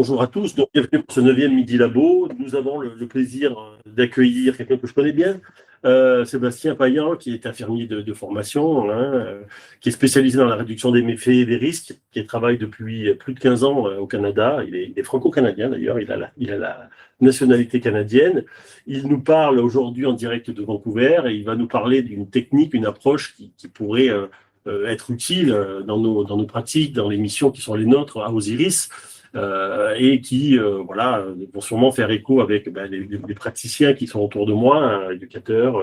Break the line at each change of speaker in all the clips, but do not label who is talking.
Bonjour à tous, donc bienvenue pour ce 9e Midi Labo. Nous avons le plaisir d'accueillir quelqu'un que je connais bien, Sébastien Payan, qui est infirmier de formation, qui est spécialisé dans la réduction des méfaits et des risques, qui travaille depuis plus de 15 ans au Canada. Il est franco-canadien d'ailleurs, il a la nationalité canadienne. Il nous parle aujourd'hui en direct de Vancouver et il va nous parler d'une technique, une approche qui pourrait être utile dans nos pratiques, dans les missions qui sont les nôtres à Osiris. Et qui vont sûrement faire écho avec les praticiens qui sont autour de moi, éducateurs,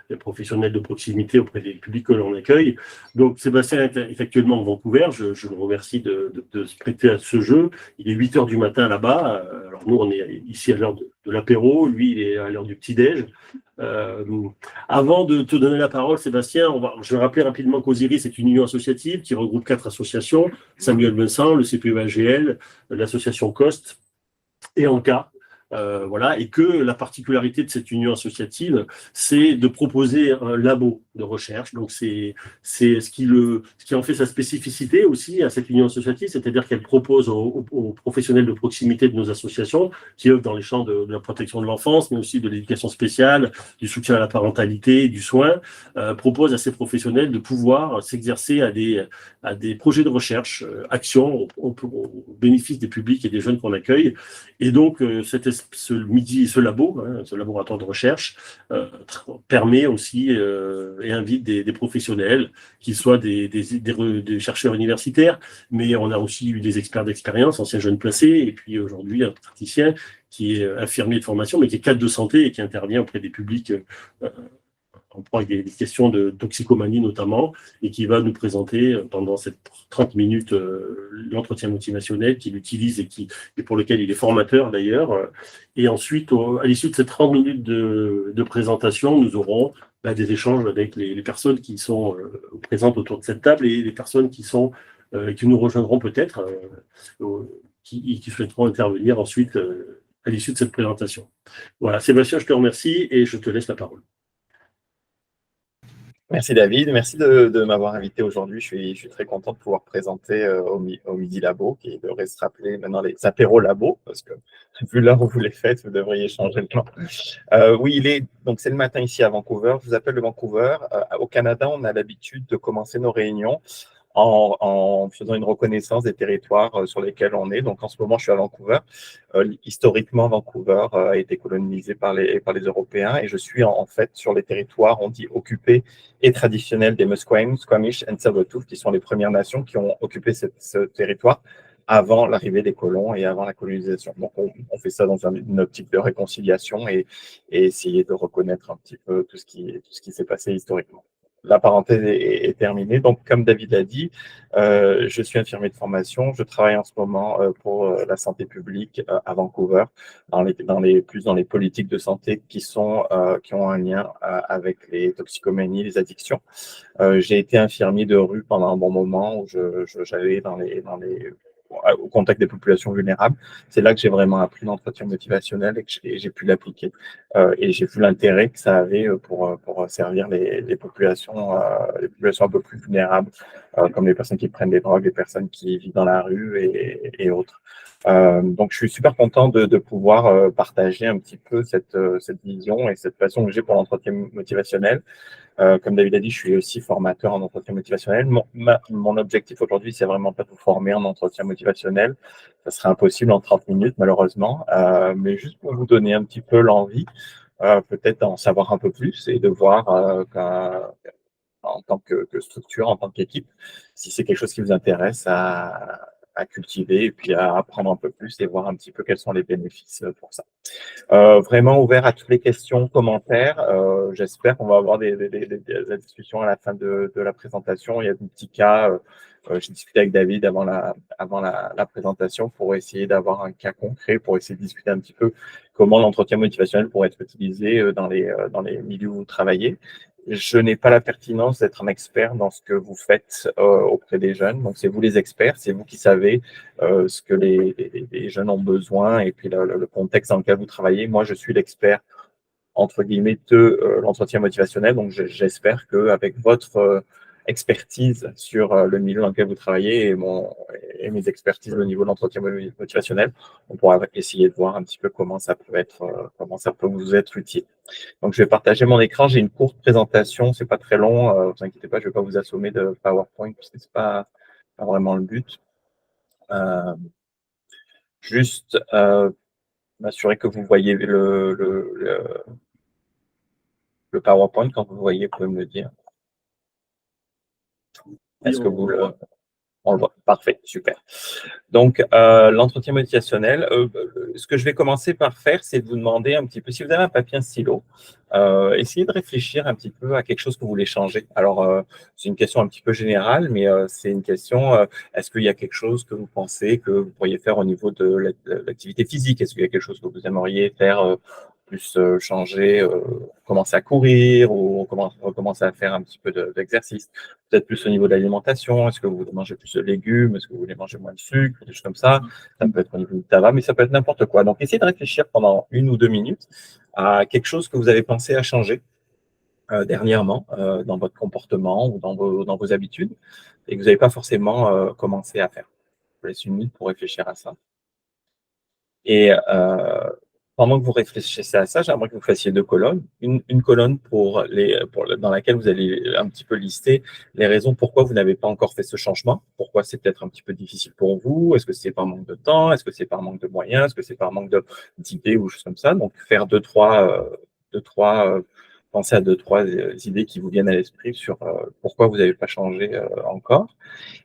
les professionnels de proximité auprès des publics que l'on accueille. Donc Sébastien est actuellement à Vancouver, je le remercie de se prêter à ce jeu. Il est 8h du matin là-bas, alors nous on est ici à l'heure de l'apéro, lui il est à l'heure du petit-déj. Avant de te donner la parole, Sébastien, je vais rappeler rapidement qu'Osiris est une union associative qui regroupe 4 associations, Samuel Vincent, le CPE-AGL, l'association COST et ANCA. Et que la particularité de cette union associative, c'est de proposer un labo de recherche. Donc, c'est ce qui en fait sa spécificité aussi à cette union associative, c'est-à-dire qu'elle propose aux professionnels de proximité de nos associations, qui œuvrent dans les champs de la protection de l'enfance, mais aussi de l'éducation spéciale, du soutien à la parentalité, du soin, propose à ces professionnels de pouvoir s'exercer à des projets de recherche, actions au bénéfice des publics et des jeunes qu'on accueille. Et donc, ce laboratoire de recherche, permet aussi et invite des professionnels, qu'ils soient des chercheurs universitaires, mais on a aussi eu des experts d'expérience, anciens jeunes placés, et puis aujourd'hui un praticien qui est infirmier de formation, mais qui est cadre de santé et qui intervient auprès des publics en proie avec des questions de toxicomanie notamment, et qui va nous présenter pendant ces 30 minutes l'entretien motivationnel qu'il utilise et pour lequel il est formateur d'ailleurs. Et ensuite, à l'issue de ces 30 minutes de présentation, nous aurons des échanges avec les personnes qui sont présentes autour de cette table et les personnes qui nous rejoindront peut-être, qui souhaiteront intervenir ensuite à l'issue de cette présentation. Voilà, Sébastien, je te remercie et je te laisse la parole.
Merci David, merci de m'avoir invité aujourd'hui. Je suis très content de pouvoir présenter au Midi Labo, qui devrait se rappeler maintenant les apéros labo, parce que vu l'heure où vous les faites, vous devriez changer le plan. Oui, donc c'est le matin ici à Vancouver. Je vous appelle de Vancouver. Au Canada, on a l'habitude de commencer nos réunions en faisant une reconnaissance des territoires sur lesquels on est. Donc en ce moment, je suis à Vancouver. Historiquement, Vancouver a été colonisé par les Européens et je suis en fait sur les territoires, on dit occupés et traditionnels des Musqueam, Squamish et Tsleil-Waututh, qui sont les Premières Nations qui ont occupé ce territoire avant l'arrivée des colons et avant la colonisation. Donc on fait ça dans une optique de réconciliation et essayer de reconnaître un petit peu tout ce qui s'est passé historiquement. La parenthèse est terminée. Donc, comme David l'a dit, je suis infirmier de formation. Je travaille en ce moment pour la santé publique à Vancouver, dans les politiques de santé qui ont un lien avec les toxicomanies, les addictions. J'ai été infirmier de rue pendant un bon moment où j'allais au contact des populations vulnérables. C'est là que j'ai vraiment appris l'entretien motivationnel et que j'ai pu l'appliquer. Et j'ai vu l'intérêt que ça avait pour servir les populations un peu plus vulnérables, comme les personnes qui prennent des drogues, les personnes qui vivent dans la rue et autres. Donc, je suis super content de pouvoir partager un petit peu cette vision et cette passion que j'ai pour l'entretien motivationnel. Comme David a dit, je suis aussi formateur en entretien motivationnel. Mon objectif aujourd'hui, c'est vraiment pas de vous former en entretien motivationnel. Ça serait impossible en 30 minutes, malheureusement. Mais juste pour vous donner un petit peu l'envie, peut-être d'en savoir un peu plus et de voir en tant que structure, en tant qu'équipe, si c'est quelque chose qui vous intéresse à cultiver et puis à apprendre un peu plus et voir un petit peu quels sont les bénéfices pour ça. Vraiment ouvert à toutes les questions, commentaires. J'espère qu'on va avoir des discussions à la fin de la présentation. Il y a des petits cas. J'ai discuté avec David avant la présentation pour essayer d'avoir un cas concret, pour essayer de discuter un petit peu comment l'entretien motivationnel pourrait être utilisé dans les milieux où vous travaillez. Je n'ai pas la pertinence d'être un expert dans ce que vous faites auprès des jeunes. Donc, c'est vous les experts, c'est vous qui savez ce que les jeunes ont besoin et puis le contexte dans lequel vous travaillez. Moi, je suis l'expert, entre guillemets, de l'entretien motivationnel. Donc, j'espère qu'avec votre expertise sur le milieu dans lequel vous travaillez et mes expertises au niveau de l'entretien motivationnel, on pourra essayer de voir un petit peu comment ça peut vous être utile. Donc, je vais partager mon écran. J'ai une courte présentation, c'est pas très long. Vous inquiétez pas, je vais pas vous assommer de PowerPoint parce que c'est pas vraiment le but. Juste m'assurer que vous voyez le PowerPoint. Quand vous le voyez, vous pouvez me le dire. Est-ce que vous le... On le voit. Parfait, super. Donc, l'entretien motivationnel, ce que je vais commencer par faire, c'est de vous demander un petit peu, si vous avez un papier, un stylo, essayez de réfléchir un petit peu à quelque chose que vous voulez changer. Alors, c'est une question un petit peu générale, mais c'est une question, est-ce qu'il y a quelque chose que vous pensez que vous pourriez faire au niveau de l'activité physique? Est-ce qu'il y a quelque chose que vous aimeriez faire plus changer, commencer à courir ou recommencer à faire un petit peu d'exercice? Peut-être plus au niveau de l'alimentation. Est-ce que vous voulez manger plus de légumes? Est-ce que vous voulez manger moins de sucre? Des choses comme ça. Ça peut être au niveau du tabac, mais ça peut être n'importe quoi. Donc, essayez de réfléchir pendant 1 ou 2 minutes à quelque chose que vous avez pensé à changer dernièrement dans votre comportement ou dans vos habitudes et que vous n'avez pas forcément commencé à faire. Je vous laisse 1 minute pour réfléchir à ça. Et pendant que vous réfléchissez à ça, j'aimerais que vous fassiez 2 colonnes. Une colonne dans laquelle vous allez un petit peu lister les raisons pourquoi vous n'avez pas encore fait ce changement, pourquoi c'est peut-être un petit peu difficile pour vous, est-ce que c'est par manque de temps, est-ce que c'est par manque de moyens, est-ce que c'est par manque d'idées ou choses comme ça. Donc, faire penser à 2-3 idées qui vous viennent à l'esprit sur pourquoi vous n'avez pas changé encore.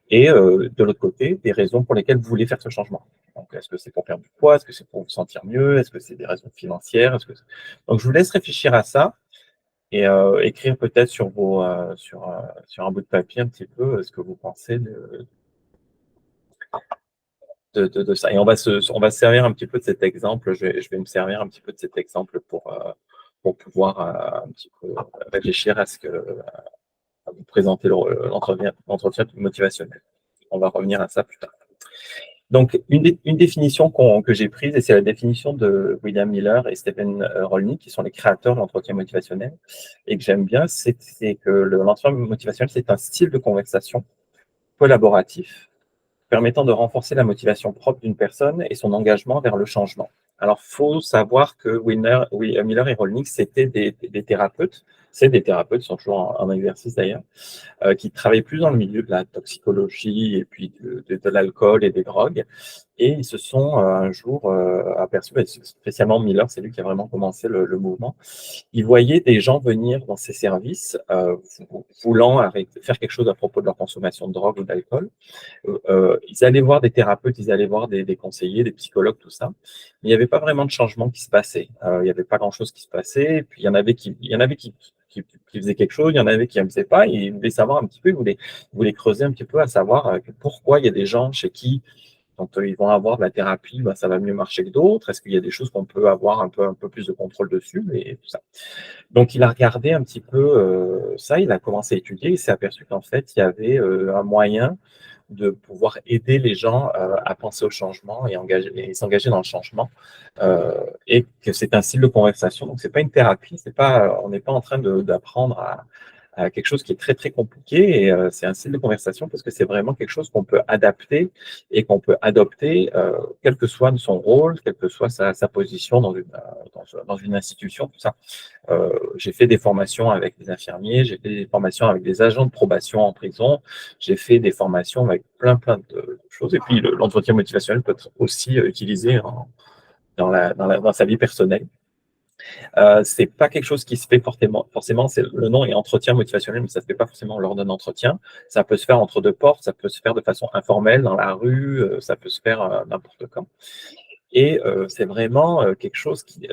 Et de l'autre côté, des raisons pour lesquelles vous voulez faire ce changement. Donc, est-ce que c'est pour perdre du poids? Est-ce que c'est pour vous sentir mieux? Est-ce que c'est des raisons financières? Donc, je vous laisse réfléchir à ça et écrire peut-être sur un bout de papier un petit peu ce que vous pensez de ça. Et on va se servir un petit peu de cet exemple. Je vais me servir un petit peu de cet exemple pour pouvoir un petit peu réfléchir à vous présenter l'entretien motivationnel. On va revenir à ça plus tard. Donc, une définition que j'ai prise, et c'est la définition de William Miller et Stephen Rollnick, qui sont les créateurs de l'entretien motivationnel, et que j'aime bien, c'est que l'entretien motivationnel, c'est un style de conversation collaboratif permettant de renforcer la motivation propre d'une personne et son engagement vers le changement. Alors, il faut savoir que Miller et Rollnick, c'était des thérapeutes. C'est des thérapeutes, ils sont toujours en exercice d'ailleurs, qui travaillaient plus dans le milieu de la toxicologie et puis de l'alcool et des drogues. Et ils se sont un jour aperçus, spécialement Miller, c'est lui qui a vraiment commencé le mouvement. Ils voyaient des gens venir dans ces services voulant faire quelque chose à propos de leur consommation de drogue ou d'alcool. Ils allaient voir des thérapeutes, ils allaient voir des conseillers, des psychologues, tout ça. Mais il n'y avait pas vraiment de changement qui se passait. Il n'y avait pas grand-chose qui se passait. Et puis il y en avait qui faisaient quelque chose, il y en avait qui ne faisaient pas. Et ils voulaient savoir un petit peu, ils voulaient creuser un petit peu à savoir pourquoi il y a des gens chez qui, quand ils vont avoir de la thérapie, ça va mieux marcher que d'autres. Est-ce qu'il y a des choses qu'on peut avoir un peu plus de contrôle dessus et tout ça. Donc, il a regardé un petit peu ça, il a commencé à étudier, il s'est aperçu qu'en fait, il y avait un moyen de pouvoir aider les gens à penser au changement et s'engager dans le changement, et que c'est un style de conversation. Donc, c'est pas une thérapie, on n'est pas en train d'apprendre à quelque chose qui est très, très compliqué, et c'est un style de conversation parce que c'est vraiment quelque chose qu'on peut adapter et qu'on peut adopter, quel que soit son rôle, quelle que soit sa position dans une institution, tout ça. J'ai fait des formations avec des infirmiers, j'ai fait des formations avec des agents de probation en prison, j'ai fait des formations avec plein de choses. Et puis, l'entretien motivationnel peut être aussi utilisé dans sa vie personnelle. C'est pas quelque chose qui se fait forcément, le nom est entretien motivationnel, mais ça se fait pas forcément lors d'un entretien. Ça peut se faire entre 2 portes, ça peut se faire de façon informelle dans la rue, ça peut se faire n'importe quand. Et c'est vraiment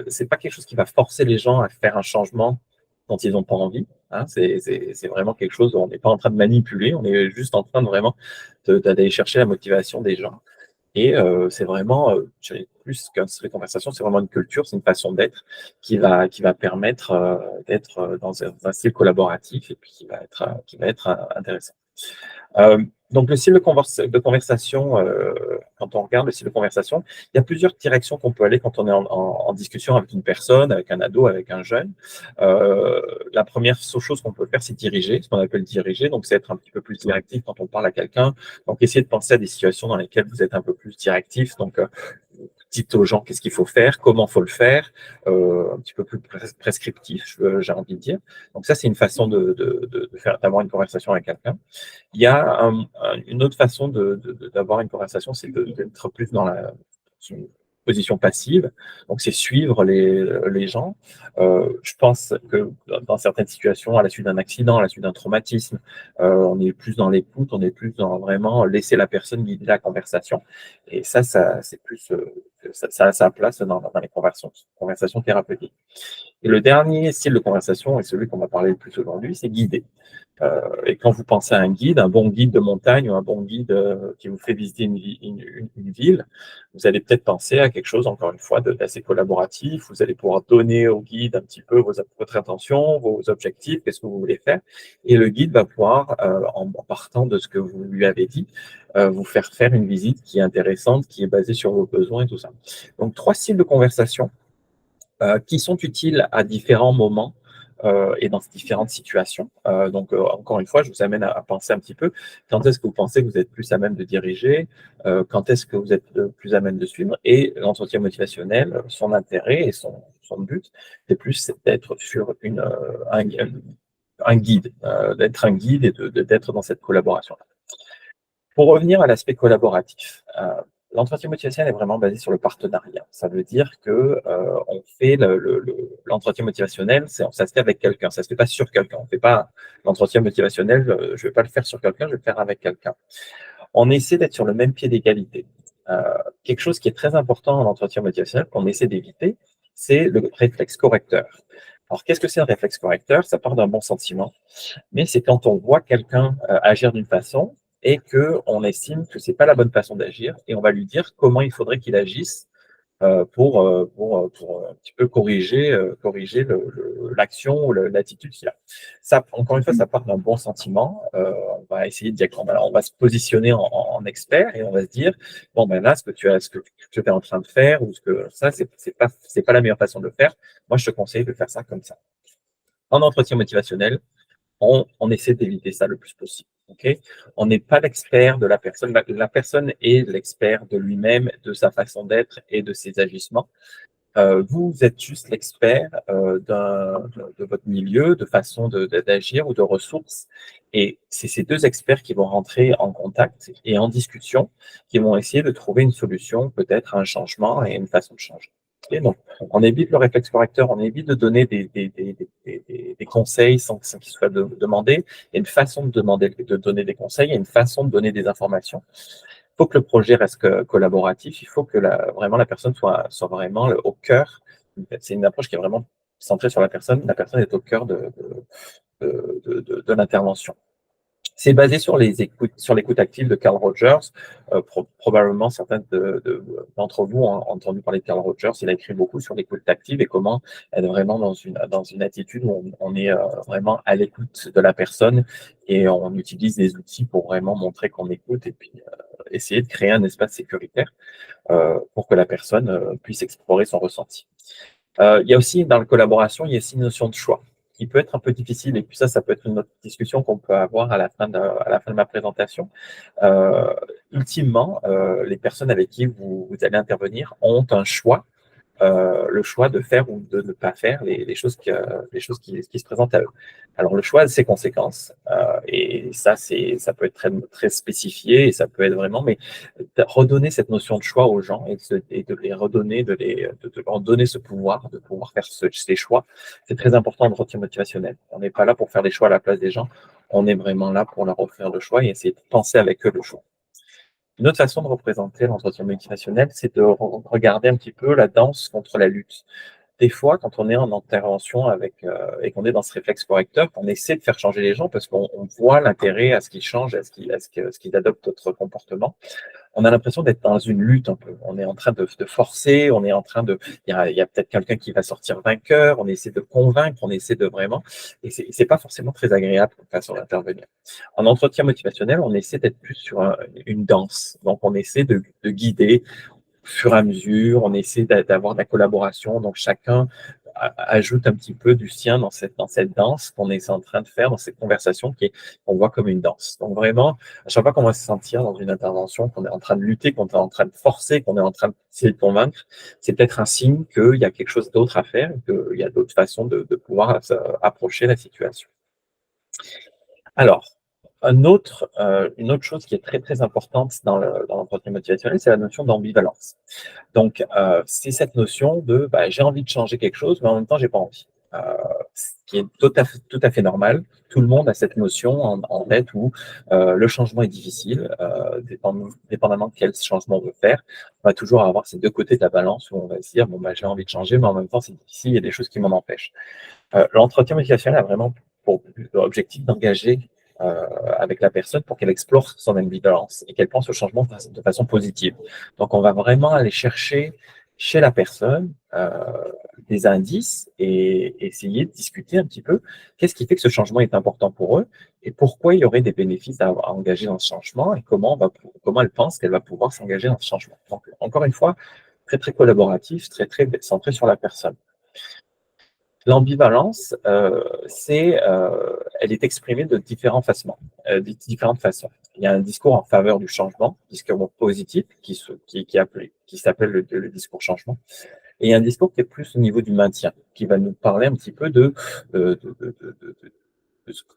c'est pas quelque chose qui va forcer les gens à faire un changement quand ils n'ont pas envie. Hein. C'est vraiment quelque chose où on n'est pas en train de manipuler, on est juste en train de vraiment d'aller chercher la motivation des gens. Et c'est vraiment, plus qu'un seul conversation, c'est vraiment une culture, c'est une façon d'être qui va permettre d'être dans un style collaboratif et puis qui va être intéressant. Donc, le style de conversation, quand on regarde le style de conversation, il y a plusieurs directions qu'on peut aller quand on est en discussion avec une personne, avec un ado, avec un jeune. La première chose qu'on peut faire, c'est diriger, ce qu'on appelle diriger. Donc, c'est être un petit peu plus directif quand on parle à quelqu'un. Donc, essayer de penser à des situations dans lesquelles vous êtes un peu plus directif. Donc, dites aux gens qu'est-ce qu'il faut faire, comment il faut le faire, un petit peu plus prescriptif, j'ai envie de dire. Donc, ça, c'est une façon d'avoir une conversation avec quelqu'un. Il y a une autre façon d'avoir une conversation, c'est d'être plus dans une position passive. Donc, c'est suivre les gens. Je pense que dans certaines situations, à la suite d'un accident, à la suite d'un traumatisme, on est plus dans l'écoute, on est plus dans vraiment laisser la personne guider la conversation. Et ça c'est plus, ça a sa place dans les conversations thérapeutiques. Et le dernier style de conversation, et celui qu'on va parler le plus aujourd'hui, c'est guider. Et quand vous pensez à un guide, un bon guide de montagne ou un bon guide qui vous fait visiter une ville, vous allez peut-être penser à quelque chose, encore une fois, d'assez collaboratif. Vous allez pouvoir donner au guide un petit peu votre intention, vos objectifs, qu'est-ce que vous voulez faire. Et le guide va pouvoir, en partant de ce que vous lui avez dit, vous faire une visite qui est intéressante, qui est basée sur vos besoins et tout ça. Donc, 3 styles de conversation qui sont utiles à différents moments et dans différentes situations. Donc, encore une fois, je vous amène à penser un petit peu quand est-ce que vous pensez que vous êtes plus à même de diriger, quand est-ce que vous êtes plus à même de suivre. Et l'entretien motivationnel, son intérêt et son but, c'est plus d'être sur un guide, d'être un guide et d'être dans cette collaboration. Pour revenir à l'aspect collaboratif, l'entretien motivationnel est vraiment basé sur le partenariat. Ça veut dire que on fait l'entretien motivationnel, ça se fait avec quelqu'un, ça se fait pas sur quelqu'un. On fait pas l'entretien motivationnel, je vais pas le faire sur quelqu'un, je vais le faire avec quelqu'un. On essaie d'être sur le même pied d'égalité. Quelque chose qui est très important en entretien motivationnel qu'on essaie d'éviter, c'est le réflexe correcteur. Alors, qu'est-ce que c'est un réflexe correcteur? Ça part d'un bon sentiment, mais c'est quand on voit quelqu'un agir d'une façon et qu'on estime que c'est pas la bonne façon d'agir, et on va lui dire comment il faudrait qu'il agisse pour un petit peu corriger l'action ou l'attitude qu'il a. Ça, encore une fois, ça part d'un bon sentiment. On va essayer de dire, on va se positionner en expert et on va se dire, bon ben là, ce que tu es en train de faire ou ça, c'est pas la meilleure façon de le faire. Moi, je te conseille de faire ça comme ça. En entretien motivationnel, on essaie d'éviter ça le plus possible. Okay, on n'est pas l'expert de la personne. La personne est l'expert de lui-même, de sa façon d'être et de ses agissements. Vous êtes juste l'expert de votre milieu, de façon d'agir ou de ressources. Et c'est ces deux experts qui vont rentrer en contact et en discussion, qui vont essayer de trouver une solution, peut-être un changement et une façon de changer. Okay, donc, on évite le réflexe correcteur, on évite de donner des conseils sans qu'ils soient demandés. Il y a une façon de donner des conseils, il y a une façon de donner des informations. Il faut que le projet reste collaboratif, il faut que vraiment la personne soit vraiment au cœur. C'est une approche qui est vraiment centrée sur la personne est au cœur de l'intervention. C'est basé sur l'écoute active de Carl Rogers. Probablement, certains d'entre vous ont entendu parler de Carl Rogers. Il a écrit beaucoup sur l'écoute active et comment être vraiment dans une attitude où on est vraiment à l'écoute de la personne et on utilise des outils pour vraiment montrer qu'on écoute et puis essayer de créer un espace sécuritaire pour que la personne puisse explorer son ressenti. Il y a aussi, dans la collaboration, il y a aussi une notion de choix qui peut être un peu difficile, et puis ça peut être une autre discussion qu'on peut avoir à la fin de ma présentation. Ultimement, les personnes avec qui vous allez intervenir ont un choix, le choix de faire ou de ne pas faire les choses qui se présentent à eux. Alors, le choix a ses conséquences, et ça peut être très, très spécifié, et ça peut être vraiment, mais redonner cette notion de choix aux gens et de les redonner, de leur donner ce pouvoir, de pouvoir faire ces choix, c'est très important dans l'entretien motivationnel. On n'est pas là pour faire des choix à la place des gens, on est vraiment là pour leur offrir le choix et essayer de penser avec eux le choix. Une autre façon de représenter l'entretien motivationnel, c'est de regarder un petit peu la danse contre la lutte. Des fois, quand on est en intervention et qu'on est dans ce réflexe correcteur, qu'on essaie de faire changer les gens parce qu'on voit l'intérêt à ce qu'ils changent, à ce qu'ils adoptent notre comportement, on a l'impression d'être dans une lutte un peu. On est en train de forcer, on est en train de, il y a peut-être quelqu'un qui va sortir vainqueur, on essaie de convaincre, on essaie de vraiment, et c'est pas forcément très agréable comme façon d'intervenir. En entretien motivationnel, on essaie d'être plus sur une danse. Donc, on essaie de guider au fur et à mesure, on essaie d'avoir de la collaboration. Donc, chacun ajoute un petit peu du sien dans cette danse qu'on est en train de faire, dans cette conversation qu'on voit comme une danse. Donc, vraiment, à chaque fois qu'on va se sentir dans une intervention, qu'on est en train de lutter, qu'on est en train de forcer, qu'on est en train d'essayer de convaincre, c'est peut-être un signe qu'il y a quelque chose d'autre à faire, qu'il y a d'autres façons de pouvoir approcher la situation. Alors, une autre chose qui est très, très importante dans l'entretien motivationnel, c'est la notion d'ambivalence. Donc, c'est cette notion de j'ai envie de changer quelque chose, mais en même temps, j'ai pas envie. Ce qui est tout à fait normal. Tout le monde a cette notion en tête où le changement est difficile, dépendamment de quel changement on veut faire. On va toujours avoir ces deux côtés de la balance où on va se dire j'ai envie de changer, mais en même temps, c'est difficile, il y a des choses qui m'en empêchent. L'entretien motivationnel a vraiment pour objectif d'engager avec la personne pour qu'elle explore son ambivalence et qu'elle pense au changement de façon positive. Donc, on va vraiment aller chercher chez la personne des indices et essayer de discuter un petit peu qu'est-ce qui fait que ce changement est important pour eux et pourquoi il y aurait des bénéfices à engager dans ce changement et comment elle pense qu'elle va pouvoir s'engager dans ce changement. Donc, encore une fois, très, très collaboratif, très, très centré sur la personne. L'ambivalence, elle est exprimée de différentes façons. Il y a un discours en faveur du changement, discours positif, qui s'appelle le discours changement, et il y a un discours qui est plus au niveau du maintien, qui va nous parler un petit peu de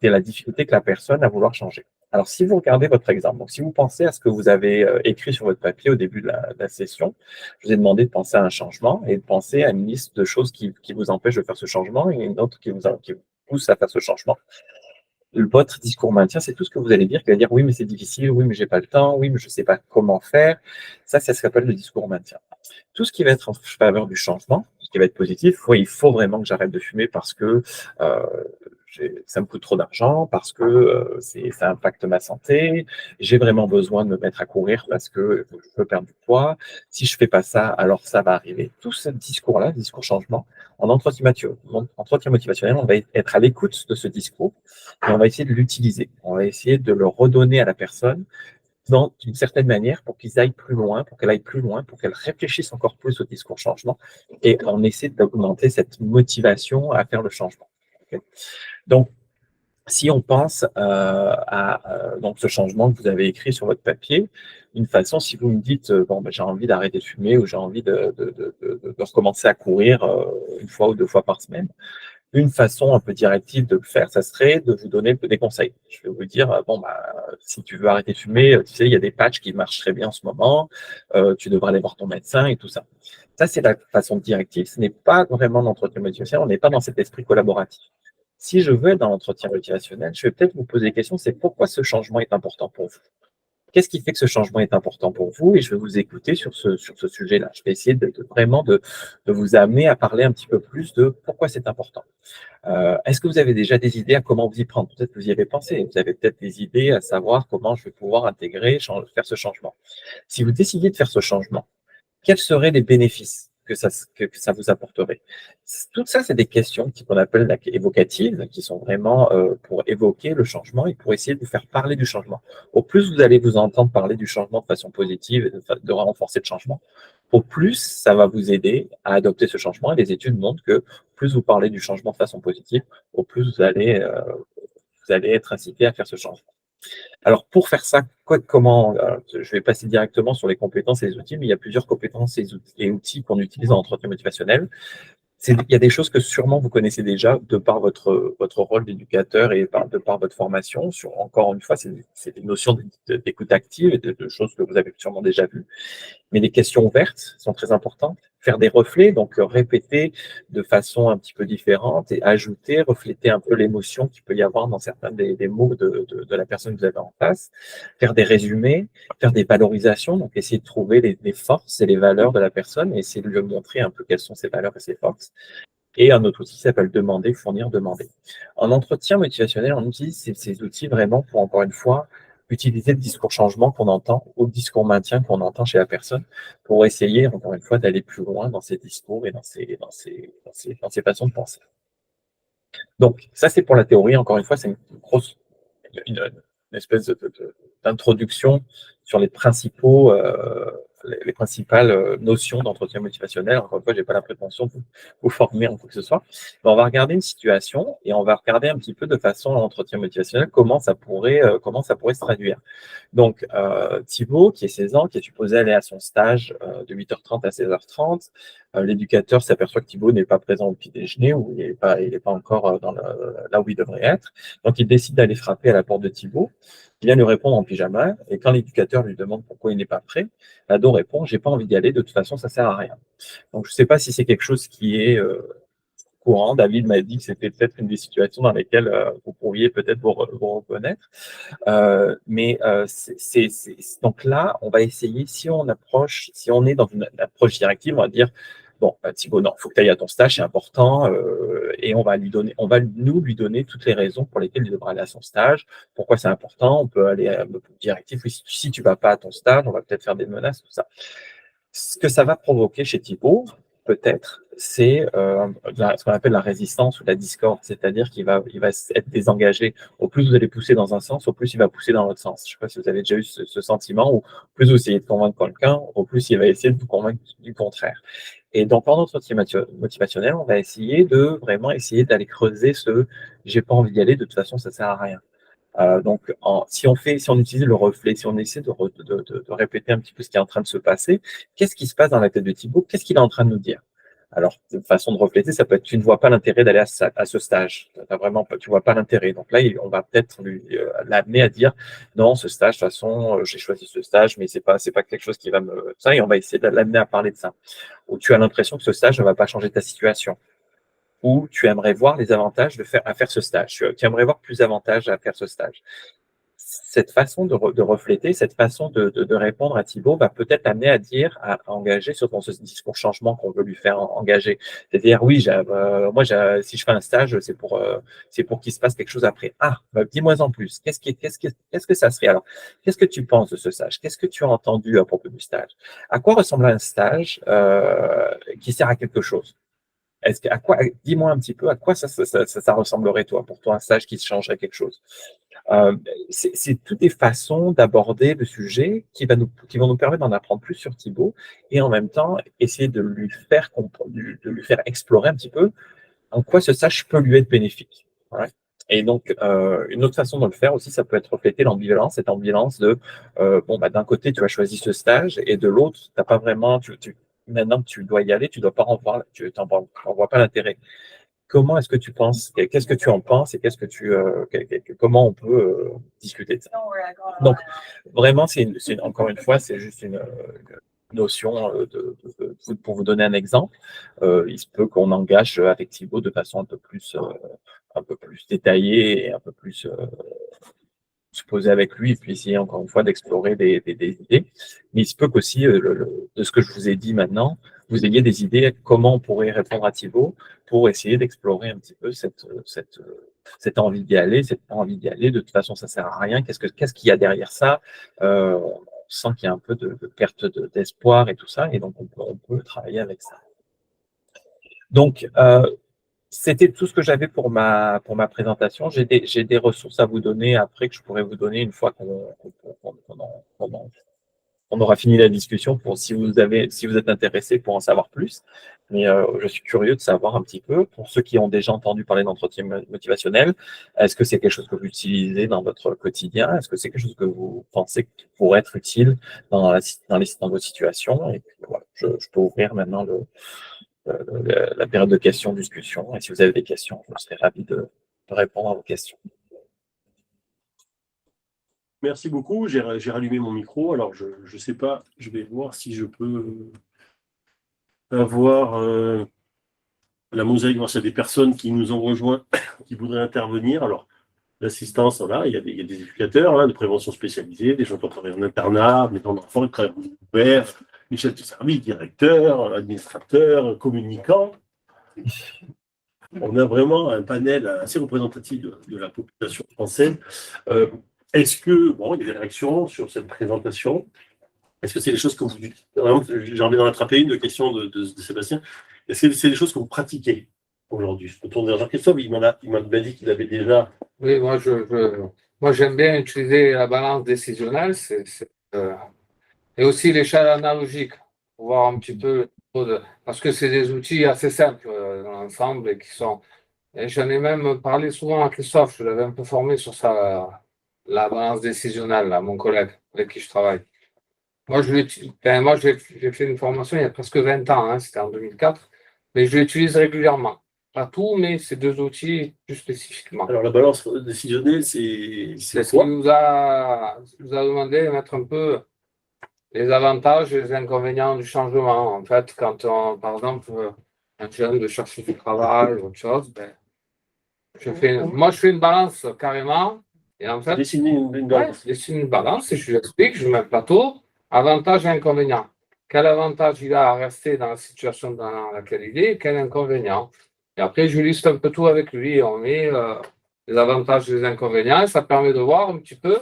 la difficulté que la personne a à vouloir changer. Alors, si vous regardez votre exemple, donc si vous pensez à ce que vous avez écrit sur votre papier au début de la session, je vous ai demandé de penser à un changement et de penser à une liste de choses qui vous empêchent de faire ce changement et une autre qui vous pousse à faire ce changement. Votre discours maintien, c'est tout ce que vous allez dire, qui va dire oui, mais c'est difficile, oui, mais j'ai pas le temps, oui, mais je sais pas comment faire. Ça s'appelle le discours maintien. Tout ce qui va être en faveur du changement, ce qui va être positif, oui, il faut vraiment que j'arrête de fumer parce que ça me coûte trop d'argent, parce que ça impacte ma santé, j'ai vraiment besoin de me mettre à courir parce que je veux perdre du poids. Si je fais pas ça, alors ça va arriver. Tout ce discours-là, discours changement, en entretien motivationnel, on va être à l'écoute de ce discours et on va essayer de l'utiliser. On va essayer de le redonner à la personne d'une certaine manière pour qu'ils aillent plus loin, pour qu'elle aille plus loin, pour qu'elle réfléchisse encore plus au discours changement et on essaie d'augmenter cette motivation à faire le changement. Okay. Donc, si on pense à donc ce changement que vous avez écrit sur votre papier, une façon, si vous me dites j'ai envie d'arrêter de fumer ou j'ai envie de recommencer à courir une fois ou deux fois par semaine, une façon un peu directive de le faire, ça serait de vous donner des conseils. Je vais vous dire, si tu veux arrêter de fumer, tu sais, il y a des patchs qui marchent très bien en ce moment, tu devrais aller voir ton médecin et tout ça. Ça, c'est la façon directive. Ce n'est pas vraiment l'entretien motivationnel, on n'est pas dans cet esprit collaboratif. Si je veux être dans l'entretien motivationnel, je vais peut-être vous poser des questions, c'est pourquoi ce changement est important pour vous? Qu'est-ce qui fait que ce changement est important pour vous? Et je vais vous écouter sur ce sujet-là. Je vais essayer vraiment de vous amener à parler un petit peu plus de pourquoi c'est important. Est-ce que vous avez déjà des idées à comment vous y prendre? Peut-être que vous y avez pensé. Vous avez peut-être des idées à savoir comment je vais pouvoir intégrer, faire ce changement. Si vous décidiez de faire ce changement, quels seraient les bénéfices que ça vous apporterait? Tout ça, c'est des questions qu'on appelle évocatives, qui sont vraiment pour évoquer le changement et pour essayer de vous faire parler du changement. Au plus vous allez vous entendre parler du changement de façon positive et de renforcer le changement, au plus ça va vous aider à adopter ce changement. Et les études montrent que plus vous parlez du changement de façon positive, au plus vous allez être incité à faire ce changement. Alors, pour faire ça, je vais passer directement sur les compétences et les outils, mais il y a plusieurs compétences et outils qu'on utilise en entretien motivationnel. Il y a des choses que sûrement vous connaissez déjà de par votre rôle d'éducateur et de par votre formation. Encore une fois, c'est des notions d'écoute active et de choses que vous avez sûrement déjà vues. Mais les questions ouvertes sont très importantes. Faire des reflets, donc répéter de façon un petit peu différente et ajouter, refléter un peu l'émotion qu'il peut y avoir dans certains des mots de la personne que vous avez en face. Faire des résumés, faire des valorisations, donc essayer de trouver les forces et les valeurs de la personne et essayer de lui montrer un peu quelles sont ses valeurs et ses forces. Et un autre outil s'appelle demander, fournir, demander. En entretien motivationnel, on utilise ces outils vraiment pour, encore une fois, utiliser le discours changement qu'on entend ou le discours maintien qu'on entend chez la personne pour essayer, encore une fois, d'aller plus loin dans ses discours et dans ses façons de penser. Donc, ça, c'est pour la théorie. Encore une fois, c'est une, une espèce d'introduction sur les principales notions d'entretien motivationnel. Encore une fois, je n'ai pas la prétention de vous former en quoi que ce soit. Mais on va regarder une situation et on va regarder un petit peu de façon l'entretien motivationnel, comment ça pourrait se traduire. Donc, Thibaut, qui est 16 ans, qui est supposé aller à son stage de 8h30 à 16h30, l'éducateur s'aperçoit que Thibaut n'est pas présent au petit déjeuner ou il n'est pas encore là où il devrait être. Donc, il décide d'aller frapper à la porte de Thibaut. Il vient lui répondre en pyjama. Et quand l'éducateur lui demande pourquoi il n'est pas prêt, l'ado répond: j'ai pas envie d'y aller, de toute façon, ça sert à rien. Donc, je ne sais pas si c'est quelque chose qui est courant. David m'a dit que c'était peut-être une des situations dans lesquelles vous pourriez peut-être vous reconnaître. Donc là, on va essayer, si on est dans une approche directive, on va dire: bon, Thibaut, non, il faut que tu ailles à ton stage, c'est important, et on va lui donner toutes les raisons pour lesquelles il devra aller à son stage, pourquoi c'est important. On peut aller à directif: oui, si tu ne vas pas à ton stage, on va peut-être faire des menaces, tout ça. Ce que ça va provoquer chez Thibaut, peut-être, c'est ce qu'on appelle la résistance ou la discorde, c'est-à-dire qu'il va être désengagé. Au plus vous allez pousser dans un sens, au plus il va pousser dans l'autre sens. Je ne sais pas si vous avez déjà eu ce sentiment où plus vous essayez de convaincre quelqu'un, au plus il va essayer de vous convaincre du contraire. Et donc, pendant notre motivationnel, on va essayer d'aller creuser j'ai pas envie d'y aller, de toute façon, ça sert à rien. Donc, si on utilise le reflet, si on essaie de répéter un petit peu ce qui est en train de se passer, qu'est-ce qui se passe dans la tête de Thibaut? Qu'est-ce qu'il est en train de nous dire? Alors, de façon de refléter, ça peut être: tu ne vois pas l'intérêt d'aller à ce stage. Tu ne vois pas l'intérêt. Donc là, on va peut-être l'amener à dire: non, ce stage, de toute façon, j'ai choisi ce stage, mais c'est pas quelque chose qui va me. Ça, et on va essayer de l'amener à parler de ça. Ou tu as l'impression que ce stage ne va pas changer ta situation. Ou tu aimerais voir les avantages à faire ce stage. Tu aimerais voir plus d'avantages à faire ce stage. Cette façon de refléter, cette façon de répondre à Thibaut va peut-être l'amener à engager ce discours changement qu'on veut lui faire engager. C'est-à-dire: oui, moi, si je fais un stage, c'est pour qu'il se passe quelque chose après. Ah, dis-moi en plus. Qu'est-ce que ça serait? Alors, qu'est-ce que tu penses de ce stage? Qu'est-ce que tu as entendu à propos du stage? À quoi ressemble un stage qui sert à quelque chose? Dis-moi un petit peu à quoi ça ressemblerait, pour toi, un stage qui changerait quelque chose. C'est toutes des façons d'aborder le sujet qui vont nous permettre d'en apprendre plus sur Thibaut et en même temps essayer de lui faire explorer un petit peu en quoi ce stage peut lui être bénéfique. Ouais. Et donc, une autre façon de le faire aussi, ça peut être refléter l'ambivalence, cette ambivalence de d'un côté, tu as choisi ce stage et de l'autre, tu n'as pas vraiment, maintenant que tu dois y aller, tu dois pas en voir, tu n'en vois pas l'intérêt. Comment est-ce que tu penses, qu'est-ce que tu en penses et comment on peut discuter de ça? Donc, vraiment, encore une fois, c'est juste une notion pour vous donner un exemple. Il se peut qu'on engage avec Thibaut de façon un peu plus détaillée et un peu plus se poser avec lui et puis essayer encore une fois d'explorer des idées. Mais il se peut qu'aussi, de ce que je vous ai dit maintenant, vous ayez des idées comment on pourrait répondre à Thibaut pour essayer d'explorer un petit peu cette envie d'y aller, de toute façon ça sert à rien, qu'est-ce qu'il y a derrière ça, on sent qu'il y a un peu de perte d'espoir et tout ça, et donc on peut travailler avec ça. Donc, c'était tout ce que j'avais pour ma présentation. J'ai des ressources à vous donner après que je pourrais vous donner une fois qu'on aura fini la discussion pour si vous êtes intéressé pour en savoir plus. Mais je suis curieux de savoir un petit peu, pour ceux qui ont déjà entendu parler d'entretien motivationnel, est-ce que c'est quelque chose que vous utilisez dans votre quotidien? Est-ce que c'est quelque chose que vous pensez qui pourrait être utile dans vos situations? Et puis, voilà, je peux ouvrir maintenant la période de questions-discussions. Et si vous avez des questions, je serai ravi de répondre à vos questions.
Merci beaucoup. J'ai rallumé mon micro. Alors, je ne sais pas, je vais voir si je peux avoir la mosaïque, voir s'il y a des personnes qui nous ont rejoints, qui voudraient intervenir. Alors, l'assistance, voilà, il y a des éducateurs de prévention spécialisés, des gens qui travaillent en internat, des gens d'enfants qui travaillent en ouvert, les chefs de service, directeurs, administrateurs, communicants. On a vraiment un panel assez représentatif de la population française. Est-ce que, bon, il y a des réactions sur cette présentation? Est-ce que c'est des choses que vous... Par exemple, j'ai envie d'en attraper une question de Sébastien. Est-ce que c'est des choses que vous pratiquez aujourd'hui? Je me tourne vers Jean-Christophe, il m'a dit qu'il avait déjà...
Oui, moi j'aime bien utiliser la balance décisionnelle et aussi l'échelle analogique pour voir un petit peu, parce que c'est des outils assez simples dans l'ensemble et qui sont. Et j'en ai même parlé souvent à Christophe, je l'avais un peu formé sur la balance décisionnelle, là, mon collègue avec qui je travaille. Moi, j'ai fait une formation il y a presque 20 ans, hein, c'était en 2004, mais je l'utilise régulièrement. Pas tout, mais ces deux outils plus spécifiquement.
Alors, la balance décisionnelle, c'est
C'est ce
quoi?
qui nous a demandé de mettre un peu les avantages et les inconvénients du changement. En fait, quand par exemple, un jeune de chercher du travail ou autre chose, ben, moi, je fais une balance carrément. Et en fait,
Dessiner une balance.
je dessine une balance et je lui explique, je mets un plateau, avantages et inconvénients. Quel avantage il a à rester dans la situation dans laquelle il est, quel inconvénient. Et après, je liste un peu tout avec lui et on met les avantages et les inconvénients. Et ça permet de voir un petit peu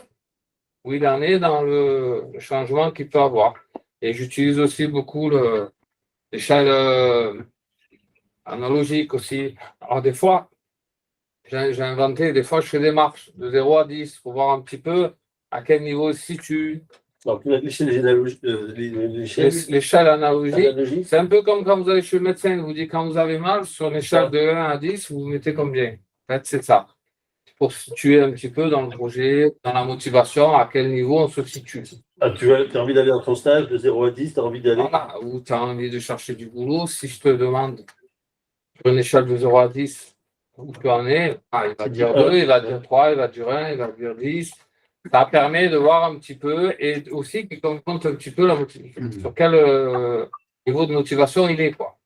où il en est dans le changement qu'il peut avoir. Et j'utilise aussi beaucoup l'échelle analogique aussi. Alors, des fois, j'ai inventé, des fois, je fais des marches de 0 à 10 pour voir un petit peu à quel niveau il se situe.
Donc, l'échelle analogique,
L'échelle analogique, c'est un peu comme quand vous allez chez le médecin, il vous dit quand vous avez mal, sur une échelle de 1 à 10, vous mettez combien? En fait, c'est ça. Pour se situer un petit peu dans le projet, dans la motivation, à quel niveau on se situe.
Ah, tu as envie d'aller dans ton stage de 0 à 10, tu as envie d'aller...
Voilà, ou tu as envie de chercher du boulot, si je te demande sur une échelle de 0 à 10, où tu en es, il va dire 2, il va dire 3, il va dire 1, il va dire 10. Ça permet de voir un petit peu et aussi qu'il compte un petit peu sur quel niveau de motivation il est, quoi.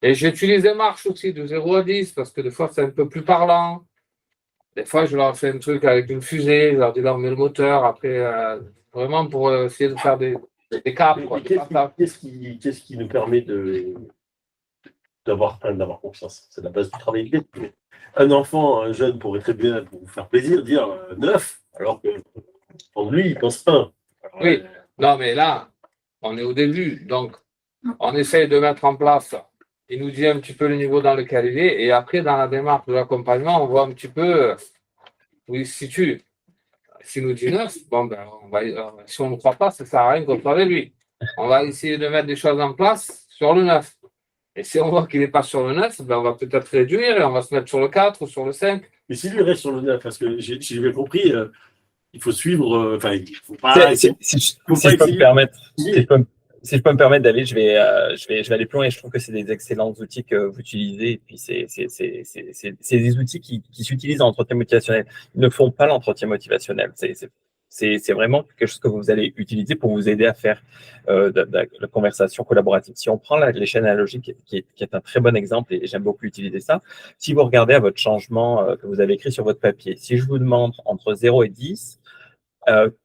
Et j'utilise des marches aussi de 0 à 10 parce que des fois c'est un peu plus parlant. Des fois je leur fais un truc avec une fusée, je leur dis là on met le moteur, après vraiment pour essayer de faire des caps.
Qu'est-ce qui nous permet d'avoir confiance? C'est la base du travail de l'équipe. Un enfant, un jeune pourrait très bien, pour vous faire plaisir, dire 9, alors que pour lui, il pense 1.
Oui, non, mais là, on est au début, donc on essaye de mettre en place, il nous dit un petit peu le niveau dans lequel il est, et après, dans la démarche de l'accompagnement, on voit un petit peu où il se situe. S'il nous dit 9, bon, ben, si on ne croit pas, ça ne sert à rien qu'on parle de lui. On va essayer de mettre des choses en place sur le 9. Et si on voit qu'il n'est pas sur le 9, ben, on va peut-être réduire et on va se mettre sur le 4 ou sur le 5.
Mais s'il reste sur le 9, parce que j'ai bien compris, il faut suivre, il ne faut pas...
Si je peux me permettre, si je peux me permettre, David, je vais aller plus loin et je trouve que c'est des excellents outils que vous utilisez. Et puis, c'est des outils qui s'utilisent en entretien motivationnel. Ils ne font pas l'entretien motivationnel. C'est vraiment quelque chose que vous allez utiliser pour vous aider à faire de la conversation collaborative. Si on prend l'échelle analogique, qui est un très bon exemple, et j'aime beaucoup utiliser ça, si vous regardez à votre changement que vous avez écrit sur votre papier, si je vous demande entre 0 et 10,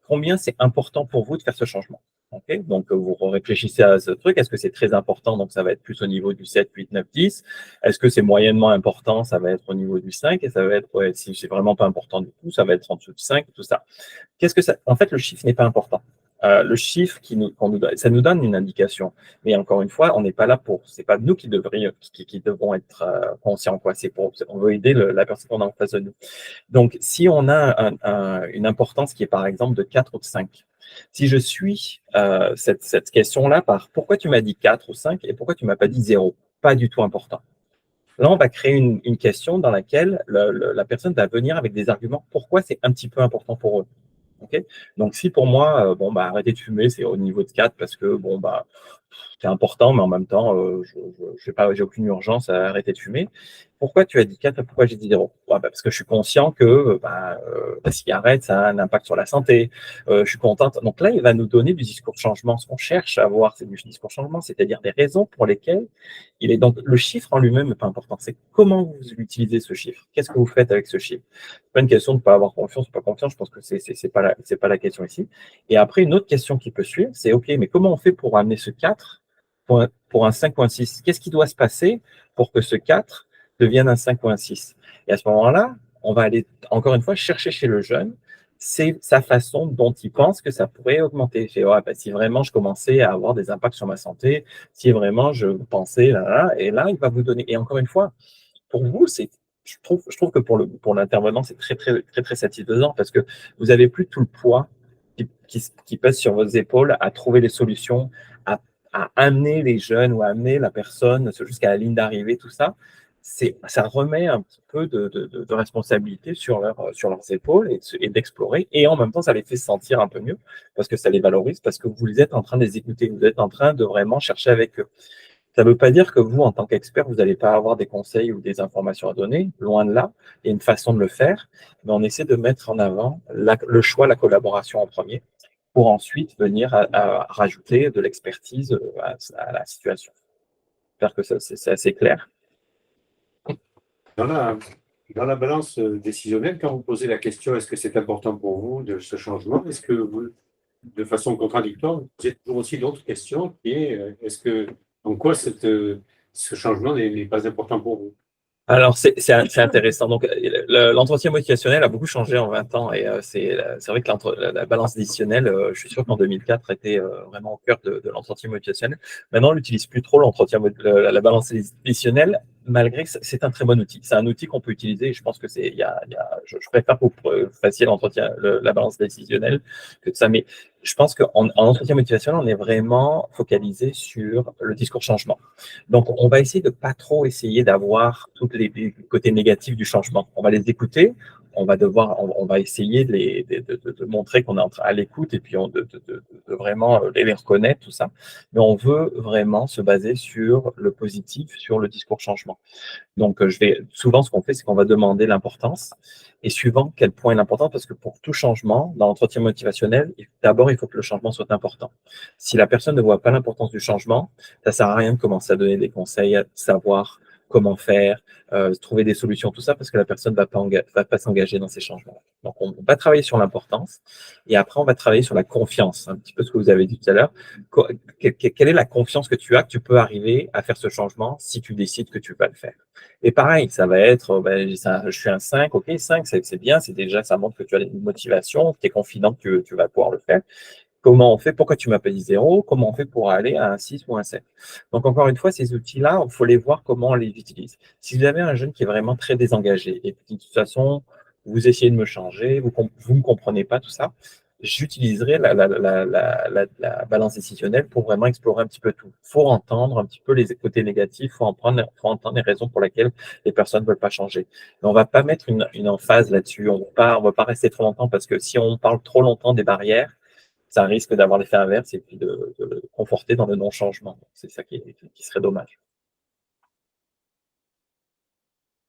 combien c'est important pour vous de faire ce changement? Okay, donc, vous réfléchissez à ce truc. Est-ce que c'est très important? Donc, ça va être plus au niveau du 7, 8, 9, 10. Est-ce que c'est moyennement important? Ça va être au niveau du 5. Et ça va être, si c'est vraiment pas important du tout, ça va être en dessous du 5, tout ça. Qu'est-ce que ça... En fait, le chiffre n'est pas important. Le chiffre qu'on nous donne, ça nous donne une indication. Mais encore une fois, on n'est pas là pour... C'est pas nous qui devons être conscients, quoi. On veut aider la personne qu'on a en face de nous. Donc, si on a une importance qui est, par exemple, de 4 ou de 5, si je suis cette question-là par pourquoi tu m'as dit 4 ou 5 et pourquoi tu ne m'as pas dit 0, pas du tout important. Là, on va créer une question dans laquelle la personne va venir avec des arguments pourquoi c'est un petit peu important pour eux. Okay, donc, si pour moi, arrêter de fumer, c'est au niveau de 4 parce que, c'est important, mais en même temps, j'ai aucune urgence à arrêter de fumer. Pourquoi tu as dit 4 et pourquoi j'ai dit 0? Parce que je suis conscient que la cigarette, ça a un impact sur la santé. Je suis contente. Donc là, il va nous donner du discours de changement. Ce qu'on cherche à avoir, c'est du discours de changement, c'est-à-dire des raisons pour lesquelles il est. Donc, le chiffre en lui-même n'est pas important. C'est comment vous utilisez ce chiffre. Qu'est-ce que vous faites avec ce chiffre? C'est pas une question de ne pas avoir confiance ou pas confiance. Je pense que c'est pas la question ici. Et après, une autre question qui peut suivre, c'est OK, mais comment on fait pour amener ce 4 pour un 5 ou un 6? Qu'est-ce qui doit se passer pour que ce 4 devienne un 5 ou un 6? Et à ce moment-là, on va aller, encore une fois, chercher chez le jeune c'est sa façon dont il pense que ça pourrait augmenter. Je fais, ouais, bah, si vraiment je commençais à avoir des impacts sur ma santé, si vraiment je pensais, et là, il va vous donner. Et encore une fois, pour vous, je trouve que pour l'intervenant, c'est très, très, très, très satisfaisant parce que vous n'avez plus tout le poids qui pèse sur vos épaules à trouver des solutions, à, à amener les jeunes ou à amener la personne jusqu'à la ligne d'arrivée, tout ça. Ça remet un petit peu de responsabilité sur leurs épaules et d'explorer. Et en même temps, ça les fait se sentir un peu mieux parce que ça les valorise, parce que vous êtes en train de les écouter, vous êtes en train de vraiment chercher avec eux. Ça ne veut pas dire que vous, en tant qu'expert, vous n'allez pas avoir des conseils ou des informations à donner. Loin de là, il y a une façon de le faire, mais on essaie de mettre en avant le choix, la collaboration en premier, pour ensuite venir à rajouter de l'expertise à la situation. J'espère que c'est assez clair.
Dans la, dans la balance décisionnelle, quand vous posez la question, est-ce que c'est important pour vous de ce changement, est-ce que vous, de façon contradictoire, vous posez toujours aussi l'autre question qui est, en quoi ce changement n'est pas important pour vous?
Alors, c'est intéressant. Donc, l'entretien motivationnel a beaucoup changé en 20 ans et c'est vrai que la balance décisionnelle, je suis sûr qu'en 2004 était vraiment au cœur de l'entretien motivationnel. Maintenant, on n'utilise plus trop la balance décisionnelle, malgré que c'est un très bon outil. C'est un outil qu'on peut utiliser et je pense que je préfère que vous fassiez la balance décisionnelle que ça. Mais je pense qu'en entretien motivationnel, on est vraiment focalisé sur le discours changement. Donc, on va essayer de pas trop essayer d'avoir tous les côtés négatifs du changement. On va les écouter, on va essayer de montrer qu'on est à l'écoute et puis de vraiment les reconnaître, tout ça. Mais on veut vraiment se baser sur le positif, sur le discours changement. Donc, souvent, ce qu'on fait, c'est qu'on va demander l'importance et suivant quel point est l'important, parce que pour tout changement, dans l'entretien motivationnel, d'abord, il faut que le changement soit important. Si la personne ne voit pas l'importance du changement, ça ne sert à rien de commencer à donner des conseils, à savoir comment faire, trouver des solutions, tout ça, parce que la personne ne va pas s'engager dans ces changements. Donc, on va travailler sur l'importance et après, on va travailler sur la confiance, un petit peu ce que vous avez dit tout à l'heure. Quelle est la confiance que tu peux arriver à faire ce changement si tu décides que tu vas le faire? Et pareil, ça va être, je suis un 5, ok, 5, c'est bien, ça montre que tu as une motivation, que tu es confident que tu vas pouvoir le faire. Comment on fait? Pourquoi tu m'appelles 0? Comment on fait pour aller à un 6 ou un 7? Donc, encore une fois, ces outils-là, il faut les voir comment on les utilise. Si vous avez un jeune qui est vraiment très désengagé et que de toute façon, vous essayez de me changer, vous ne me comprenez pas, tout ça, j'utiliserai la balance décisionnelle pour vraiment explorer un petit peu tout. Il faut entendre un petit peu les côtés négatifs, faut entendre les raisons pour lesquelles les personnes ne veulent pas changer. Mais on ne va pas mettre une emphase là-dessus, on ne va pas rester trop longtemps parce que si on parle trop longtemps des barrières, ça risque d'avoir l'effet inverse et puis de le conforter dans le non-changement. C'est ça qui serait dommage.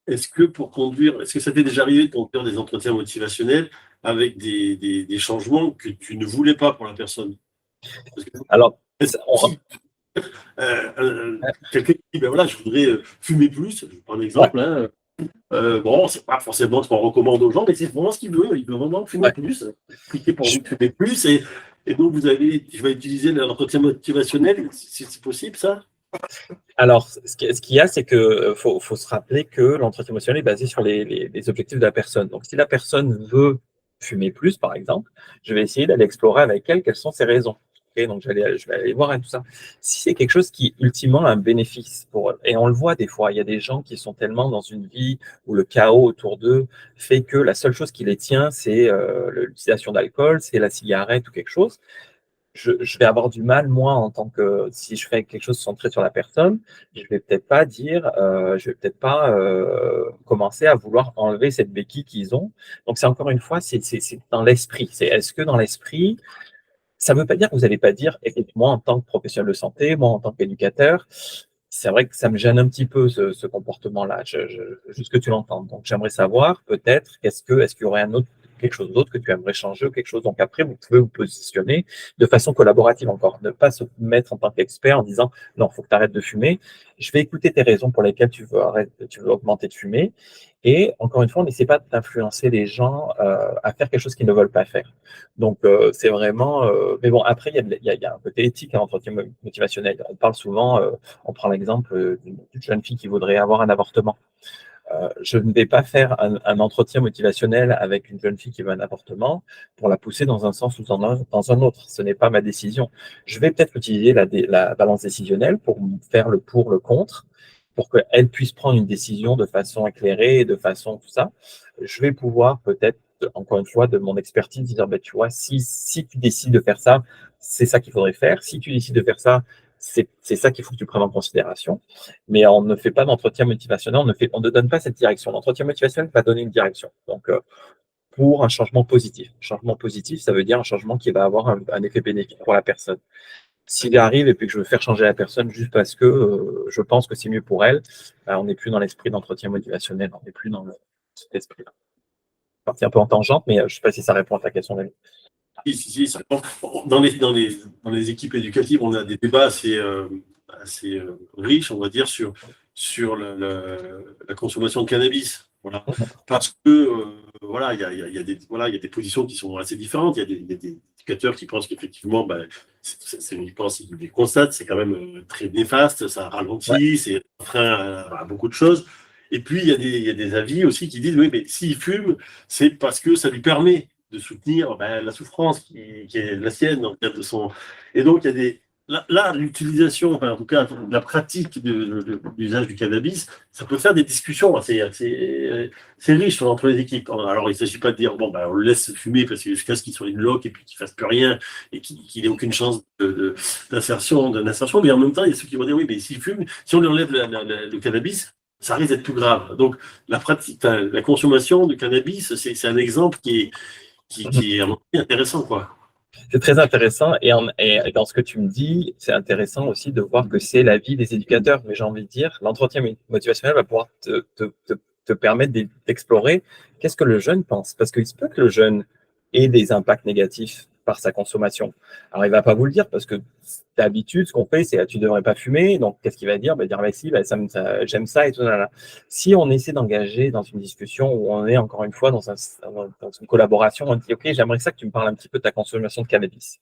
Est-ce que ça t'est déjà arrivé de conduire des entretiens motivationnels avec des changements que tu ne voulais pas pour la personne?
Alors,
quelqu'un qui dit, ben voilà, je voudrais fumer plus, je prends un exemple, hein. Bon, c'est pas forcément ce qu'on recommande aux gens, mais c'est vraiment ce qu'il veut. Il veut vraiment fumer plus, cliquer pour vous fumer plus. Et donc, je vais utiliser l'entretien motivationnel, si c'est possible, ça?
Alors, ce qu'il y a, c'est qu'il faut se rappeler que l'entretien émotionnel est basé sur les objectifs de la personne. Donc, si la personne veut fumer plus, par exemple, je vais essayer d'aller explorer avec elle quelles sont ses raisons. Okay, donc, je vais aller voir tout ça. Si c'est quelque chose qui, ultimement, a un bénéfice pour eux, et on le voit des fois, il y a des gens qui sont tellement dans une vie où le chaos autour d'eux fait que la seule chose qui les tient, c'est l'utilisation d'alcool, c'est la cigarette ou quelque chose. Je vais avoir du mal, moi, en tant que si je fais quelque chose centré sur la personne, je vais peut-être pas commencer à vouloir enlever cette béquille qu'ils ont. Donc, c'est encore une fois, c'est dans l'esprit. Est-ce que dans l'esprit, ça ne veut pas dire que vous n'allez pas dire, écoute, moi, en tant que professionnel de santé, moi, en tant qu'éducateur, c'est vrai que ça me gêne un petit peu ce comportement-là, juste que tu l'entends. Donc, j'aimerais savoir peut-être, est-ce qu'il y aurait quelque chose d'autre que tu aimerais changer ou quelque chose. Donc, après, vous pouvez vous positionner de façon collaborative encore. Ne pas se mettre en tant qu'expert en disant non, il faut que tu arrêtes de fumer. Je vais écouter tes raisons pour lesquelles tu veux augmenter de fumer. Et encore une fois, on n'essaie pas d'influencer les gens à faire quelque chose qu'ils ne veulent pas faire. Donc, c'est vraiment. Mais bon, après, il y a un côté éthique à l'entretien motivationnel. On parle souvent, on prend l'exemple d'une jeune fille qui voudrait avoir un avortement. Je ne vais pas faire un entretien motivationnel avec une jeune fille qui veut un appartement pour la pousser dans un sens ou dans un autre. Ce n'est pas ma décision. Je vais peut-être utiliser la balance décisionnelle pour faire le pour, le contre, pour qu'elle puisse prendre une décision de façon éclairée, de façon tout ça. Je vais pouvoir peut-être, encore une fois, de mon expertise, dire, ben, tu vois, si tu décides de faire ça, c'est ça qu'il faudrait faire. Si tu décides de faire ça, c'est ça qu'il faut que tu prennes en considération. Mais on ne fait pas d'entretien motivationnel, on ne donne pas cette direction. L'entretien motivationnel va donner une direction. Donc, pour un changement positif. Changement positif, ça veut dire un changement qui va avoir un effet bénéfique pour la personne. S'il arrive et puis que je veux faire changer la personne juste parce que je pense que c'est mieux pour elle, ben, on n'est plus dans l'esprit d'entretien motivationnel, on n'est plus dans cet esprit-là. Parti un peu en tangente, mais je ne sais pas si ça répond à ta question, David.
Si, ça dépend. Dans les équipes éducatives, on a des débats assez riches, on va dire, sur la consommation de cannabis. Voilà. Parce que voilà, il y a des positions qui sont assez différentes. Il y a des éducateurs qui pensent qu'effectivement, ils les constatent, c'est quand même très néfaste, ça ralentit, c'est un frein à beaucoup de choses. Et puis, il y a des avis aussi qui disent, oui, mais s'il fume, c'est parce que ça lui permet de soutenir la souffrance qui est la sienne dans le cadre de son. Et donc, il y a des. Là, l'utilisation, enfin, en tout cas, la pratique de l'usage du cannabis, ça peut faire des discussions assez riches entre les équipes. Alors, il ne s'agit pas de dire, bon, on le laisse fumer parce que jusqu'à ce qu'il soit une loque et puis qu'il ne fasse plus rien et qu'il n'ait aucune chance d'insertion, mais en même temps, il y a ceux qui vont dire, oui, mais s'il fume, si on lui enlève le cannabis, ça risque d'être plus grave. Donc, la consommation de cannabis, c'est un exemple qui est intéressant, quoi.
C'est très intéressant et dans ce que tu me dis, c'est intéressant aussi de voir que c'est la vie des éducateurs. Mais j'ai envie de dire, l'entretien motivationnel va pouvoir te permettre d'explorer qu'est-ce que le jeune pense. Parce qu'il se peut que le jeune ait des impacts négatifs par sa consommation. Alors, il ne va pas vous le dire parce que d'habitude, ce qu'on fait, c'est tu ne devrais pas fumer. Donc, qu'est-ce qu'il va dire? Il va dire, si, j'aime ça et tout. Là. Si on essaie d'engager dans une discussion où on est encore une fois dans une collaboration, on dit, OK, j'aimerais ça que tu me parles un petit peu de ta consommation de cannabis.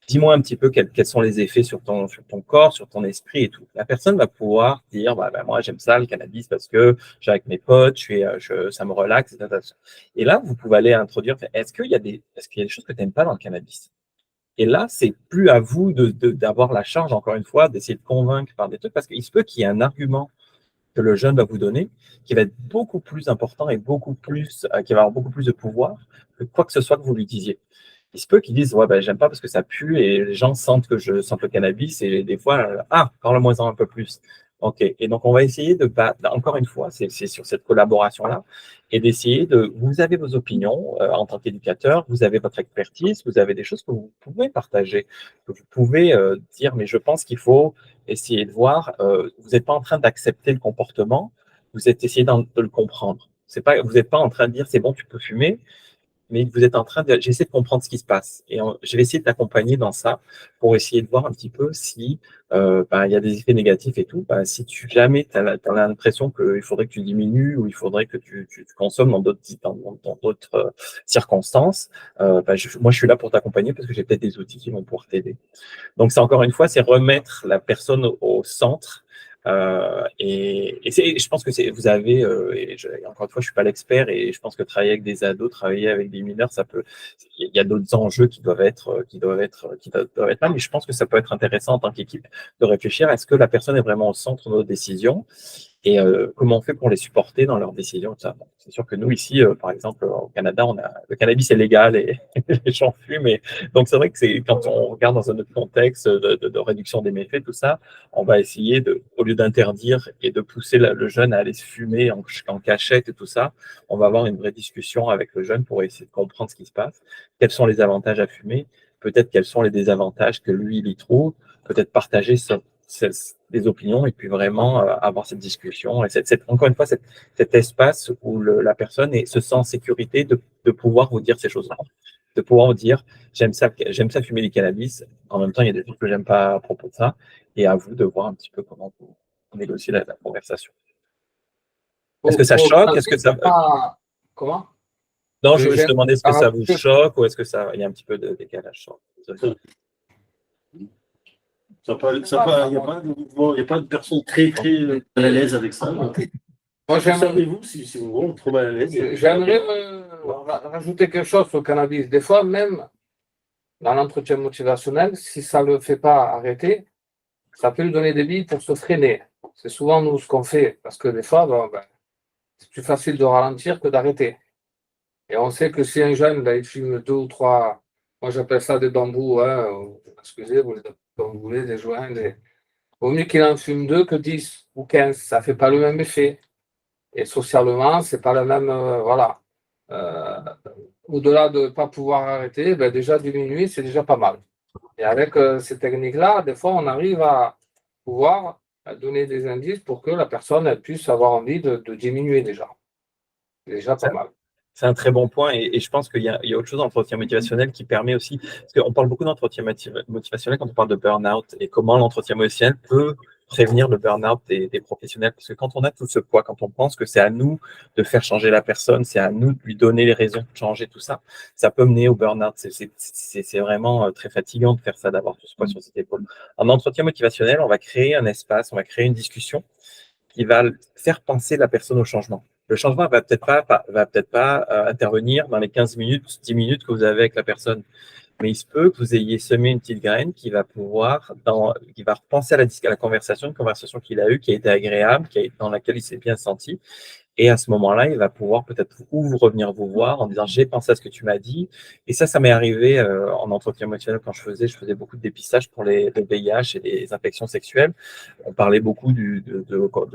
Dis-moi un petit peu quels sont les effets sur ton corps, sur ton esprit et tout. La personne va pouvoir dire, moi, j'aime ça, le cannabis, parce que je suis avec mes potes, ça me relaxe, etc. Et là, vous pouvez aller introduire, est-ce qu'il y a des choses que tu n'aimes pas dans le cannabis? Et là, c'est plus à vous d'avoir la charge, encore une fois, d'essayer de convaincre par des trucs, parce qu'il se peut qu'il y ait un argument que le jeune va vous donner qui va être beaucoup plus important et qui va avoir beaucoup plus de pouvoir que quoi que ce soit que vous lui disiez. Il se peut qu'ils disent, j'aime pas parce que ça pue et les gens sentent que je sens le cannabis et des fois, parle-moi un peu plus. OK. Et donc, on va essayer encore une fois, c'est sur cette collaboration-là, et d'essayer vous avez vos opinions en tant qu'éducateur, vous avez votre expertise, vous avez des choses que vous pouvez partager, que vous pouvez dire, mais je pense qu'il faut essayer de voir, vous n'êtes pas en train d'accepter le comportement, vous êtes essayé de le comprendre. Vous n'êtes pas en train de dire, c'est bon, tu peux fumer, mais vous êtes en train j'essaie de comprendre ce qui se passe. Et je vais essayer de t'accompagner dans ça pour essayer de voir un petit peu si il y a des effets négatifs et tout. Si jamais tu as l'impression qu'il faudrait que tu diminues ou il faudrait que tu consommes dans d'autres circonstances, moi, je suis là pour t'accompagner parce que j'ai peut-être des outils qui vont pouvoir t'aider. Donc, c'est encore une fois, c'est remettre la personne au centre. Je pense que vous avez, encore une fois, je suis pas l'expert et je pense que travailler avec des ados, travailler avec des mineurs, il y a d'autres enjeux qui doivent être là, mais je pense que ça peut être intéressant en tant qu'équipe de réfléchir. Est-ce que la personne est vraiment au centre de nos décisions? Et comment on fait pour les supporter dans leurs décisions? Bon, c'est sûr que nous, ici, par exemple, au Canada, le cannabis est légal et les gens fument. Donc, c'est vrai que quand on regarde dans un autre contexte de réduction des méfaits, tout ça, on va essayer, au lieu d'interdire et de pousser le jeune à aller se fumer en cachette et tout ça, on va avoir une vraie discussion avec le jeune pour essayer de comprendre ce qui se passe. Quels sont les avantages à fumer? Peut-être quels sont les désavantages que lui, il y trouve? Peut-être partager des opinions et puis vraiment avoir cette discussion et encore une fois cet espace où la personne se sent en sécurité de pouvoir vous dire ces choses-là, de pouvoir vous dire j'aime ça fumer du cannabis, en même temps il y a des trucs que j'aime pas à propos de ça, et à vous de voir un petit peu comment vous négocier la conversation. Est-ce que ça choque? Est-ce que ça
Comment?
Non, je demandais, est-ce que ça vous choque ou est-ce que il y a un petit peu de décalage?
Il n'y a pas de personne très à l'aise avec ça.
Moi,
Observez-vous si vous vous trop mal à l'aise.
j'aimerais rajouter quelque chose sur le cannabis. Des fois, même dans l'entretien motivationnel, si ça ne le fait pas arrêter, ça peut lui donner des billes pour se freiner. C'est souvent nous ce qu'on fait, parce que des fois, c'est plus facile de ralentir que d'arrêter. Et on sait que si un jeune, il fume 2 ou 3, moi j'appelle ça des bambous, hein, excusez, vous les appelez comme vous voulez, des joints, vaut mieux qu'il en fume 2 que 10 ou 15, ça ne fait pas le même effet. Et socialement, c'est pas le même, voilà. Euh, Au-delà de ne pas pouvoir arrêter, déjà diminuer, c'est déjà pas mal. Et avec ces techniques-là, des fois, on arrive à pouvoir donner des indices pour que la personne elle puisse avoir envie de diminuer déjà. C'est déjà pas mal.
C'est un très bon point et je pense qu'il y a autre chose dans l'entretien motivationnel qui permet aussi, parce qu'on parle beaucoup d'entretien motivationnel quand on parle de burn-out et comment l'entretien motivationnel peut prévenir le burn-out des professionnels. Parce que quand on a tout ce poids, quand on pense que c'est à nous de faire changer la personne, c'est à nous de lui donner les raisons de changer tout ça, ça peut mener au burn-out. C'est vraiment très fatigant de faire ça, d'avoir tout ce poids sur ses épaules. En entretien motivationnel, on va créer un espace, on va créer une discussion qui va faire penser la personne au changement. Le changement va peut-être pas intervenir dans les 15 minutes, 10 minutes que vous avez avec la personne. Mais il se peut que vous ayez semé une petite graine qui va qui va repenser à la conversation, une conversation qu'il a eue, qui a été agréable, dans laquelle il s'est bien senti. Et à ce moment-là, il va pouvoir peut-être revenir vous voir en disant j'ai pensé à ce que tu m'as dit. Et ça m'est arrivé en entretien émotionnel quand je faisais beaucoup de dépistage pour les VIH et les infections sexuelles. On parlait beaucoup de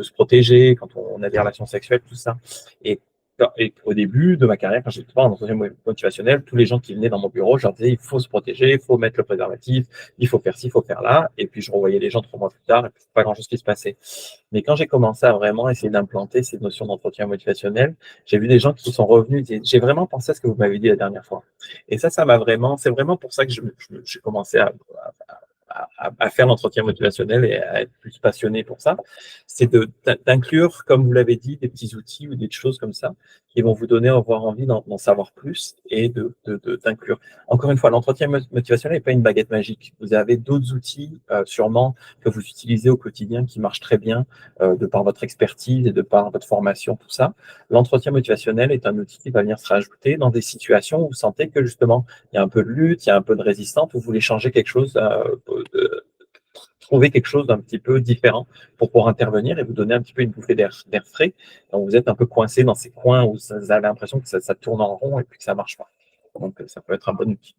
se protéger quand on a des relations sexuelles, tout ça. Et au début de ma carrière, quand j'étais en entretien motivationnel, tous les gens qui venaient dans mon bureau, je leur disais il faut se protéger, il faut mettre le préservatif, il faut faire ci, il faut faire là. Et puis je revoyais les gens 3 mois plus tard et puis pas grand-chose qui se passait. Mais quand j'ai commencé à vraiment essayer d'implanter ces notions d'entretien motivationnel, j'ai vu des gens qui sont revenus et disaient j'ai vraiment pensé à ce que vous m'avez dit la dernière fois. Et ça m'a vraiment, c'est vraiment pour ça que j'ai commencé à faire l'entretien motivationnel et à être plus passionné pour ça, c'est d'inclure, comme vous l'avez dit, des petits outils ou des choses comme ça qui vont vous donner avoir envie d'en savoir plus et d'inclure. Encore une fois, l'entretien motivationnel n'est pas une baguette magique. Vous avez d'autres outils sûrement que vous utilisez au quotidien qui marchent très bien de par votre expertise et de par votre formation, tout ça. L'entretien motivationnel est un outil qui va venir se rajouter dans des situations où vous sentez que justement, il y a un peu de lutte, il y a un peu de résistance, vous voulez changer quelque chose, trouver quelque chose d'un petit peu différent pour pouvoir intervenir et vous donner un petit peu une bouffée d'air frais. Donc, vous êtes un peu coincé dans ces coins où vous avez l'impression que ça tourne en rond et puis que ça ne marche pas. Donc, ça peut être un bon outil.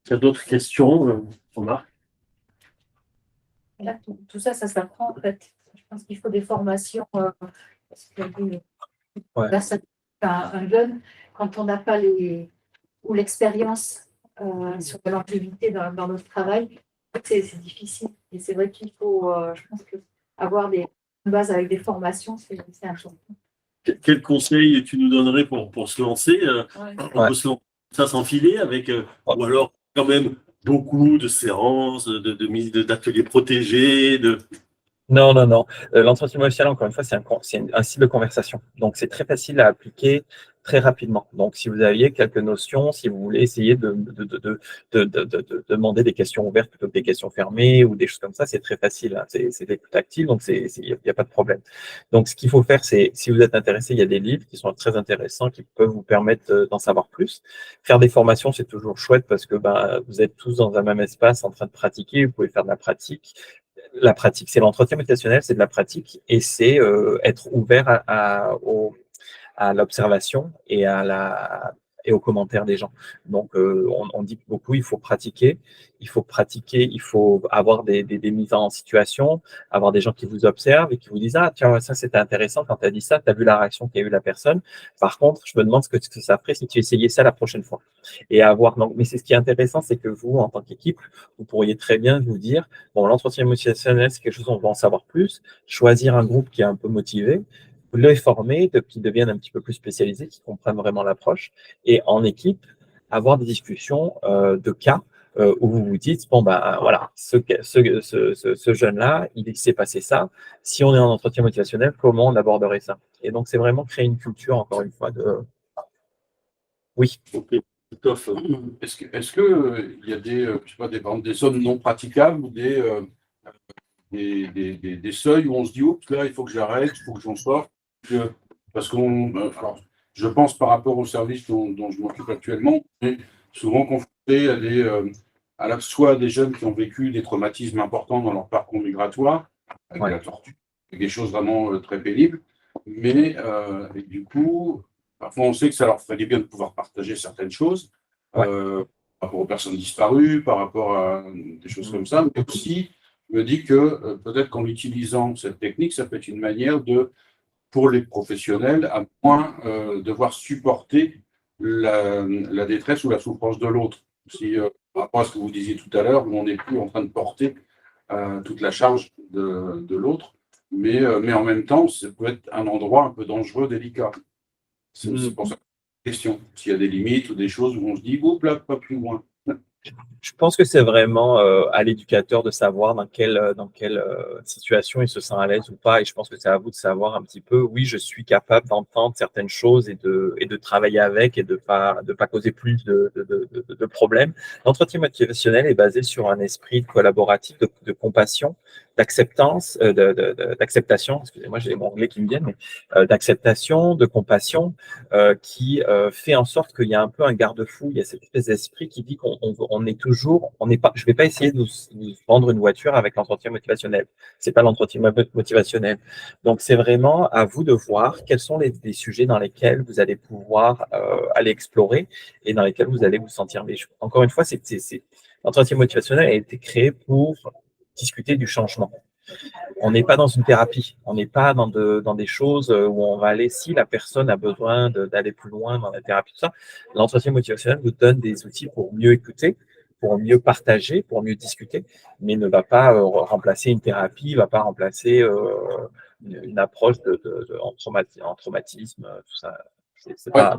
Il y a d'autres questions, Marc?
Là, tout ça, ça s'apprend en fait. Je pense qu'il faut des formations. Parce que là, ça, un jeune, quand on n'a pas l'expérience sur la longévité dans notre travail, c'est difficile. Et c'est vrai qu'il faut, je pense que avoir des bases avec des formations, c'est important.
Quel conseil tu nous donnerais pour se lancer On peut se lancer ça s'enfiler avec, ou alors quand même beaucoup de séances, d'ateliers protégés,
Non. L'entretien émotionnel, encore une fois, c'est un style de conversation. Donc, c'est très facile à appliquer très rapidement. Donc, si vous aviez quelques notions, si vous voulez essayer de demander des questions ouvertes plutôt que des questions fermées ou des choses comme ça, c'est très facile. Hein. C'est l'écoute active, donc il n'y a pas de problème. Donc, ce qu'il faut faire, c'est, si vous êtes intéressé, il y a des livres qui sont très intéressants, qui peuvent vous permettre d'en savoir plus. Faire des formations, c'est toujours chouette parce que vous êtes tous dans un même espace en train de pratiquer, vous pouvez faire de la pratique. La pratique, c'est l'entretien motivationnel, c'est de la pratique et c'est être ouvert à l'observation et aux commentaires des gens. Donc, on dit beaucoup, il faut pratiquer, il faut avoir des mises en situation, avoir des gens qui vous observent et qui vous disent « Ah, tiens, ça, c'était intéressant quand tu as dit ça, tu as vu la réaction qu'a eu la personne. Par contre, je me demande ce que ça ferait si tu essayais ça la prochaine fois. » Et mais c'est ce qui est intéressant, c'est que vous, en tant qu'équipe, vous pourriez très bien vous dire « Bon, l'entretien motivationnel, c'est quelque chose dont on va en savoir plus. » Choisir un groupe qui est un peu motivé, les former, qui deviennent un petit peu plus spécialisés, qui comprennent vraiment l'approche, et en équipe, avoir des discussions de cas où vous vous dites, bon, voilà, ce jeune-là, il s'est passé ça, si on est en entretien motivationnel, comment on aborderait ça? Et donc, c'est vraiment créer une culture, encore une fois, de... Oui.
Okay.
Est-ce que il y a des, je sais pas, des zones non praticables ou des des seuils où on se dit, oups, là, il faut que j'arrête, il faut que j'en sorte. Parce alors, je pense par rapport au service dont je m'occupe actuellement, on est souvent confronté soit des jeunes qui ont vécu des traumatismes importants dans leur parcours migratoire, avec de la torture, avec des choses vraiment très pénibles, mais et du coup, parfois on sait que ça leur ferait du bien de pouvoir partager certaines choses, par rapport aux personnes disparues, par rapport à des choses comme ça, mais aussi, je me dis que peut-être qu'en utilisant cette technique, ça peut être une manière pour les professionnels, à moins devoir supporter la détresse ou la souffrance de l'autre. Si, par rapport à ce que vous disiez tout à l'heure, où on n'est plus en train de porter toute la charge de l'autre, mais en même temps, ça peut être un endroit un peu dangereux, délicat. C'est pour ça que c'est une question. S'il y a des limites ou des choses où on se dit, oups là, pas plus loin.
Je pense que c'est vraiment à l'éducateur de savoir dans quelle situation il se sent à l'aise ou pas. Et je pense que c'est à vous de savoir un petit peu, oui, je suis capable d'entendre certaines choses et de travailler avec et de pas causer plus de problèmes. L'entretien motivationnel est basé sur un esprit collaboratif, de compassion, d'acceptance, d'acceptation, excusez-moi, j'ai mon anglais qui me vient, mais d'acceptation, de compassion, qui fait en sorte qu'il y a un peu un garde-fou, il y a cette espèce d'esprit qui dit qu'on est toujours, on n'est pas, je ne vais pas essayer de vous vendre une voiture avec l'entretien motivationnel. C'est pas l'entretien motivationnel. Donc, c'est vraiment à vous de voir quels sont les sujets dans lesquels vous allez pouvoir aller explorer et dans lesquels vous allez vous sentir mieux. Encore une fois, l'entretien motivationnel a été créé pour discuter du changement. On n'est pas dans une thérapie, on n'est pas dans des choses où on va aller, si la personne a besoin d'aller plus loin dans la thérapie, tout ça. L'entretien motivationnel vous donne des outils pour mieux écouter, pour mieux partager, pour mieux discuter, mais ne va pas remplacer une thérapie, ne va pas remplacer une approche en traumatisme, tout ça. C'est pas.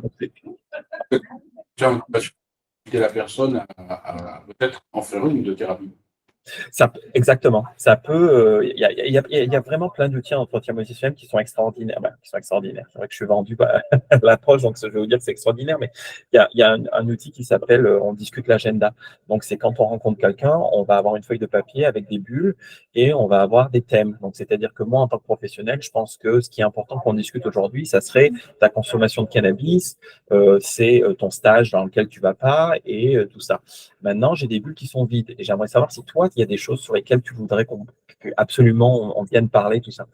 Tiens, inviter la personne à peut-être en faire une de thérapie.
Exactement. Ça peut. Il y a vraiment plein d'outils en entretien motivationnel qui sont extraordinaires. C'est vrai que je suis vendu à l'approche, donc je vais vous dire que c'est extraordinaire, mais il y a un outil qui s'appelle on discute l'agenda. Donc, c'est quand on rencontre quelqu'un, on va avoir une feuille de papier avec des bulles et on va avoir des thèmes. Donc, c'est-à-dire que moi, en tant que professionnel, je pense que ce qui est important qu'on discute aujourd'hui, ça serait ta consommation de cannabis, c'est ton stage dans lequel tu vas pas et tout ça. Maintenant, j'ai des bulles qui sont vides et j'aimerais savoir si toi, il y a des choses sur lesquelles tu voudrais absolument on vienne parler, tout ça.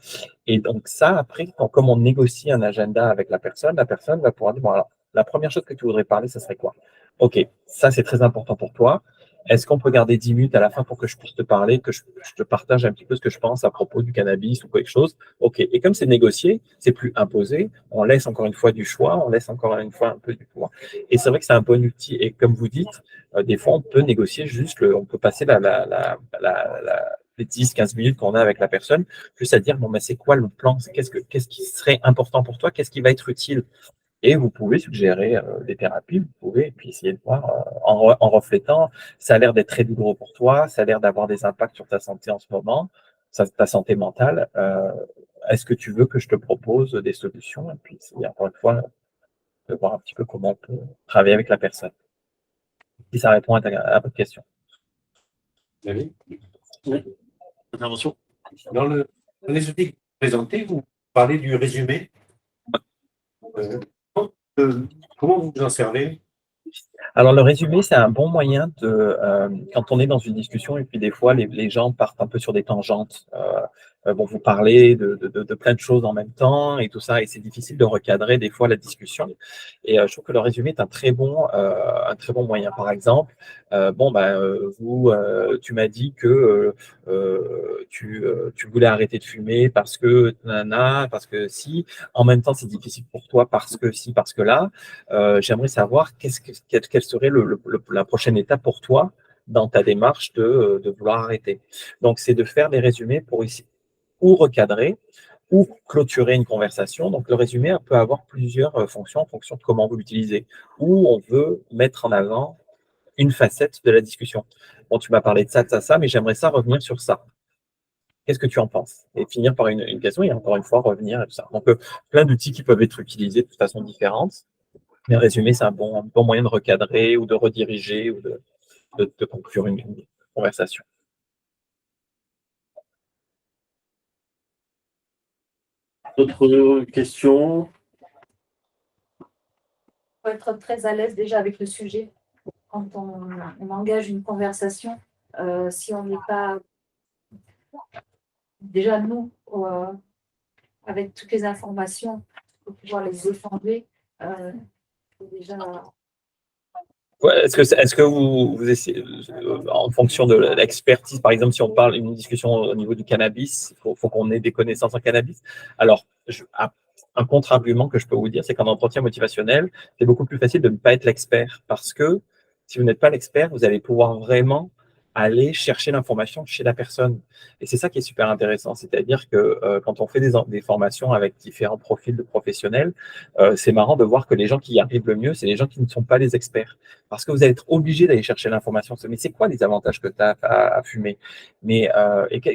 Et donc ça, après, comme on négocie un agenda avec la personne va pouvoir dire, bon, alors, la première chose que tu voudrais parler, ça serait quoi? Ok, ça c'est très important pour toi. Est-ce qu'on peut garder 10 minutes à la fin pour que je puisse te parler, que je te partage un petit peu ce que je pense à propos du cannabis ou quelque chose? Ok, et comme c'est négocié, c'est plus imposé, on laisse encore une fois du choix, on laisse encore une fois un peu du pouvoir. Et c'est vrai que c'est un bon outil. Et comme vous dites, des fois, on peut négocier on peut passer les 10-15 minutes qu'on a avec la personne, juste à dire, bon, mais c'est quoi le plan? Qu'est-ce qui serait important pour toi? Qu'est-ce qui va être utile? Et vous pouvez suggérer des thérapies, vous pouvez, et puis essayer de voir en reflétant, ça a l'air d'être très douloureux pour toi, ça a l'air d'avoir des impacts sur ta santé en ce moment, ta santé mentale. Est-ce que tu veux que je te propose des solutions? Et puis, encore une fois, de voir un petit peu comment on peut travailler avec la personne. Si ça répond à votre question.
David?
Oui. Intervention.
Dans les outils que vous présentez, vous parlez du résumé. Comment vous vous en servez?
Alors, le résumé, c'est un bon moyen quand on est dans une discussion et puis des fois, les gens partent un peu sur des tangentes, vont vous parler de plein de choses en même temps et tout ça, et c'est difficile de recadrer des fois la discussion. Et je trouve que le résumé est un très bon moyen. Par exemple, tu m'as dit que tu voulais arrêter de fumer parce que parce que si, en même temps, c'est difficile pour toi parce que si, parce que là. J'aimerais savoir quelle serait la prochaine étape pour toi dans ta démarche de vouloir arrêter. Donc, c'est de faire des résumés pour ici, ou recadrer, ou clôturer une conversation. Donc, le résumé peut avoir plusieurs fonctions en fonction de comment vous l'utilisez, ou on veut mettre en avant une facette de la discussion. Bon, tu m'as parlé de ça, mais j'aimerais revenir sur ça. Qu'est-ce que tu en penses? Et finir par une question et encore une fois revenir et tout ça. Donc, plein d'outils qui peuvent être utilisés de façon différente. Mais résumé, c'est un bon moyen de recadrer ou de rediriger ou de conclure une conversation.
D'autres questions?
Il faut être très à l'aise déjà avec le sujet. Quand on engage une conversation, si on n'est pas déjà nous, avec toutes les informations, pour pouvoir les défendre, déjà.
Ouais, est-ce que vous essayez, en fonction de l'expertise, par exemple, si on parle d'une discussion au niveau du cannabis, il faut qu'on ait des connaissances en cannabis. Alors, un contre-argument que je peux vous dire, c'est qu'en entretien motivationnel, c'est beaucoup plus facile de ne pas être l'expert parce que si vous n'êtes pas l'expert, vous allez pouvoir vraiment aller chercher l'information chez la personne. Et c'est ça qui est super intéressant, c'est-à-dire que quand on fait des formations avec différents profils de professionnels, c'est marrant de voir que les gens qui y arrivent le mieux, c'est les gens qui ne sont pas les experts. Parce que vous allez être obligé d'aller chercher l'information. Mais c'est quoi les avantages que tu as à fumer? Mais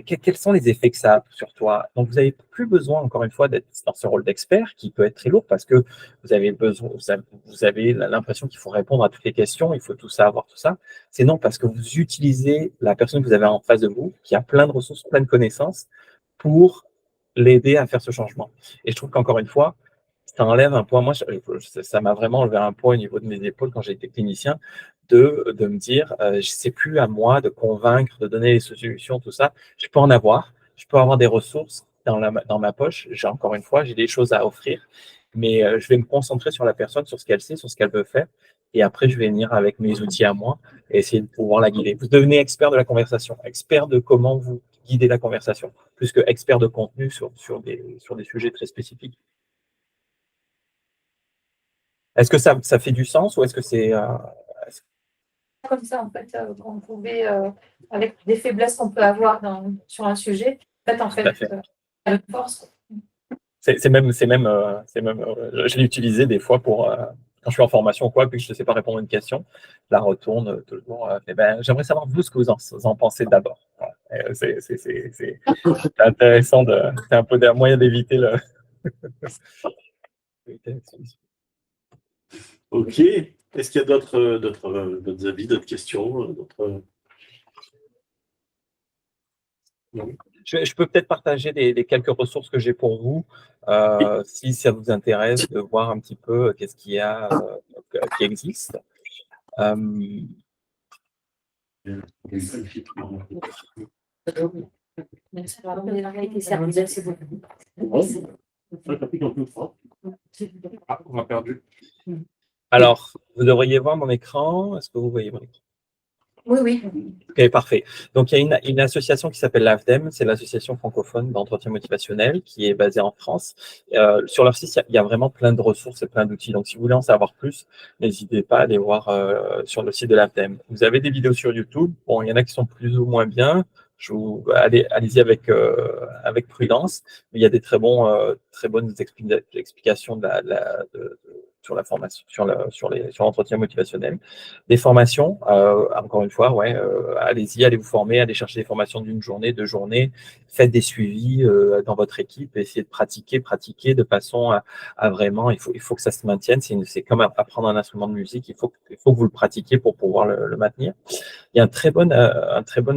quels sont les effets que ça a sur toi? Donc, vous n'avez plus besoin, encore une fois, d'être dans ce rôle d'expert qui peut être très lourd parce que vous avez l'impression qu'il faut répondre à toutes les questions, il faut tout savoir, tout ça. C'est non, parce que vous utilisez la personne que vous avez en face de vous, qui a plein de ressources, plein de connaissances, pour l'aider à faire ce changement. Et je trouve qu'encore une fois, ça enlève un poids. Moi, ça m'a vraiment enlevé un poids au niveau de mes épaules quand j'ai été clinicien, de me dire, c'est plus à moi de convaincre, de donner les solutions, tout ça. Je peux en avoir, je peux avoir des ressources dans ma poche. J'ai encore une fois, j'ai des choses à offrir, mais je vais me concentrer sur la personne, sur ce qu'elle sait, sur ce qu'elle veut faire. Et après, je vais venir avec mes outils à moi et essayer de pouvoir la guider. Vous devenez expert de la conversation, expert de comment vous guidez la conversation, plus que expert de contenu sur des sujets très spécifiques. Est-ce que ça fait du sens ou est-ce que c'est
Comme ça, en fait, on pouvait, avec des faiblesses qu'on peut avoir sur un sujet, en fait, une force.
c'est même, je l'ai utilisé des fois pour quand je suis en formation ou quoi, puis que je ne sais pas répondre à une question, je la retourne toujours. J'aimerais savoir vous ce que vous en pensez d'abord. Voilà. C'est intéressant c'est un peu un moyen d'éviter le.
Ok. Est-ce qu'il y a d'autres avis, d'autres questions,
Non. Je peux peut-être partager les quelques ressources que j'ai pour vous, si ça vous intéresse de voir un petit peu qu'est-ce qu'il y a qui existe.
Ah, on m'a perdu.
Alors, vous devriez voir mon écran. Est-ce que vous voyez mon écran?
Oui, oui.
Ok, parfait. Donc, il y a une association qui s'appelle l'AFDEM, c'est l'association francophone d'entretien motivationnel qui est basée en France. Sur leur site, il y a vraiment plein de ressources et plein d'outils. Donc, si vous voulez en savoir plus, n'hésitez pas à aller voir sur le site de l'AFDEM. Vous avez des vidéos sur YouTube. Bon, il y en a qui sont plus ou moins bien. Allez-y avec prudence. Mais il y a des très bonnes explications sur la formation, sur l'entretien motivationnel. Des formations, encore une fois, allez-y, allez vous former, allez chercher des formations d'une journée, 2 journées, faites des suivis dans votre équipe, essayez de pratiquer de façon à vraiment, il faut que ça se maintienne, c'est comme apprendre un instrument de musique, il faut que vous le pratiquiez pour pouvoir le maintenir. Il y a un très bon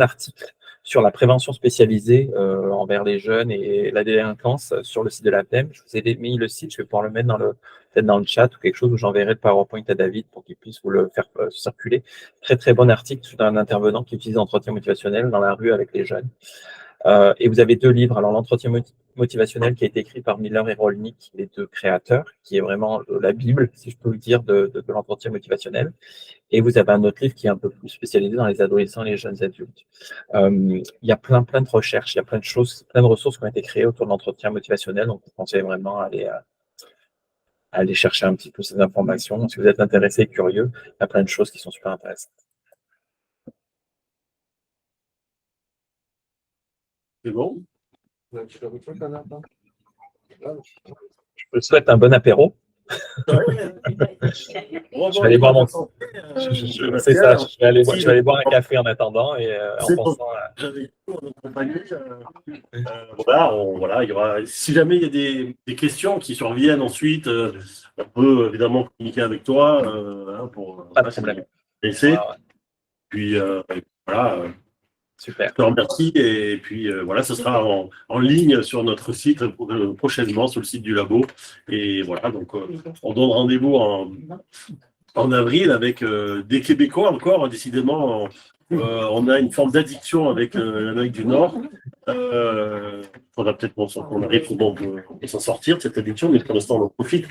article sur la prévention spécialisée envers les jeunes et la délinquance sur le site de l'APDEM. Je vous ai mis le site, je vais pouvoir le mettre peut-être dans le chat ou quelque chose où j'enverrai le PowerPoint à David pour qu'il puisse vous le faire circuler. Très, très bon article d'un intervenant qui utilise l'entretien motivationnel dans la rue avec les jeunes. Et vous avez 2 livres. Alors, l'entretien motivationnel qui a été écrit par Miller et Rolnick, les 2 créateurs, qui est vraiment la Bible, si je peux le dire, de l'entretien motivationnel. Et vous avez un autre livre qui est un peu plus spécialisé dans les adolescents et les jeunes adultes. Il y a plein de recherches, il y a plein de choses, plein de ressources qui ont été créées autour de l'entretien motivationnel. Donc, je vous conseille vraiment à aller chercher un petit peu ces informations. Si vous êtes intéressé et curieux, il y a plein de choses qui sont super intéressantes.
C'est bon?
Je vous souhaite un bon apéro. Je vais aller boire c'est ça, je vais aller boire un café en attendant et en pensant à.
Voilà, il y aura, si jamais il y a des questions qui surviennent ensuite, on peut évidemment communiquer avec toi pour
Pas de problème.
laisser. Puis voilà.
Super.
Je te remercie et puis voilà, ce sera en ligne sur notre site prochainement, sur le site du labo. Et voilà, donc on donne rendez-vous en avril avec des Québécois encore, décidément. On a une forme d'addiction avec l'Amérique du Nord. Faudra peut-être qu'on arrive à s'en sortir de cette addiction, mais pour l'instant on en profite.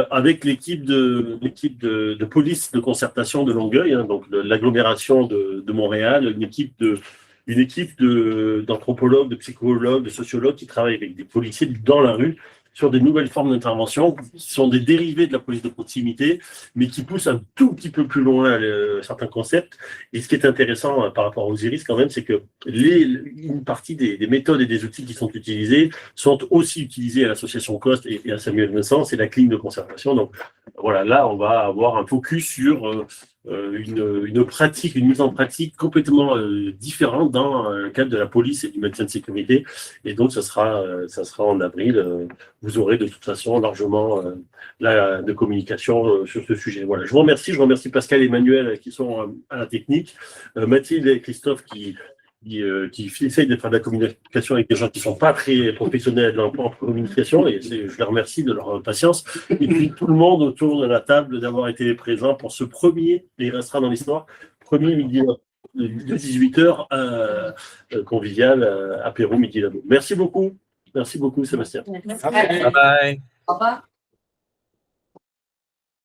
Avec l'équipe de police de concertation de Longueuil, hein, donc de l'agglomération de Montréal, une équipe d'anthropologues, de psychologues, de sociologues qui travaillent avec des policiers dans la rue sur des nouvelles formes d'intervention qui sont des dérivés de la police de proximité, mais qui poussent un tout petit peu plus loin certains concepts. Et ce qui est intéressant par rapport aux Osiris quand même, c'est que une partie des méthodes et des outils qui sont utilisés sont aussi utilisés à l'association COST et à Samuel Vincent, c'est la clinique de concertation. Donc voilà, là on va avoir un focus sur une pratique, une mise en pratique complètement différente dans le cadre de la police et du maintien de sécurité. Et donc, ça sera en avril. Vous aurez de toute façon largement de communication sur ce sujet. Voilà. Je vous remercie Pascal et Emmanuel qui sont à la technique, Mathilde et Christophe qui essayent de faire de la communication avec des gens qui ne sont pas très professionnels en communication, et je les remercie de leur patience. Et puis tout le monde autour de la table d'avoir été présent pour ce premier, et il restera dans l'histoire, premier midi de 18h convivial, apéro midi labo. Merci beaucoup Sébastien.
Merci.
Bye bye.
Au revoir.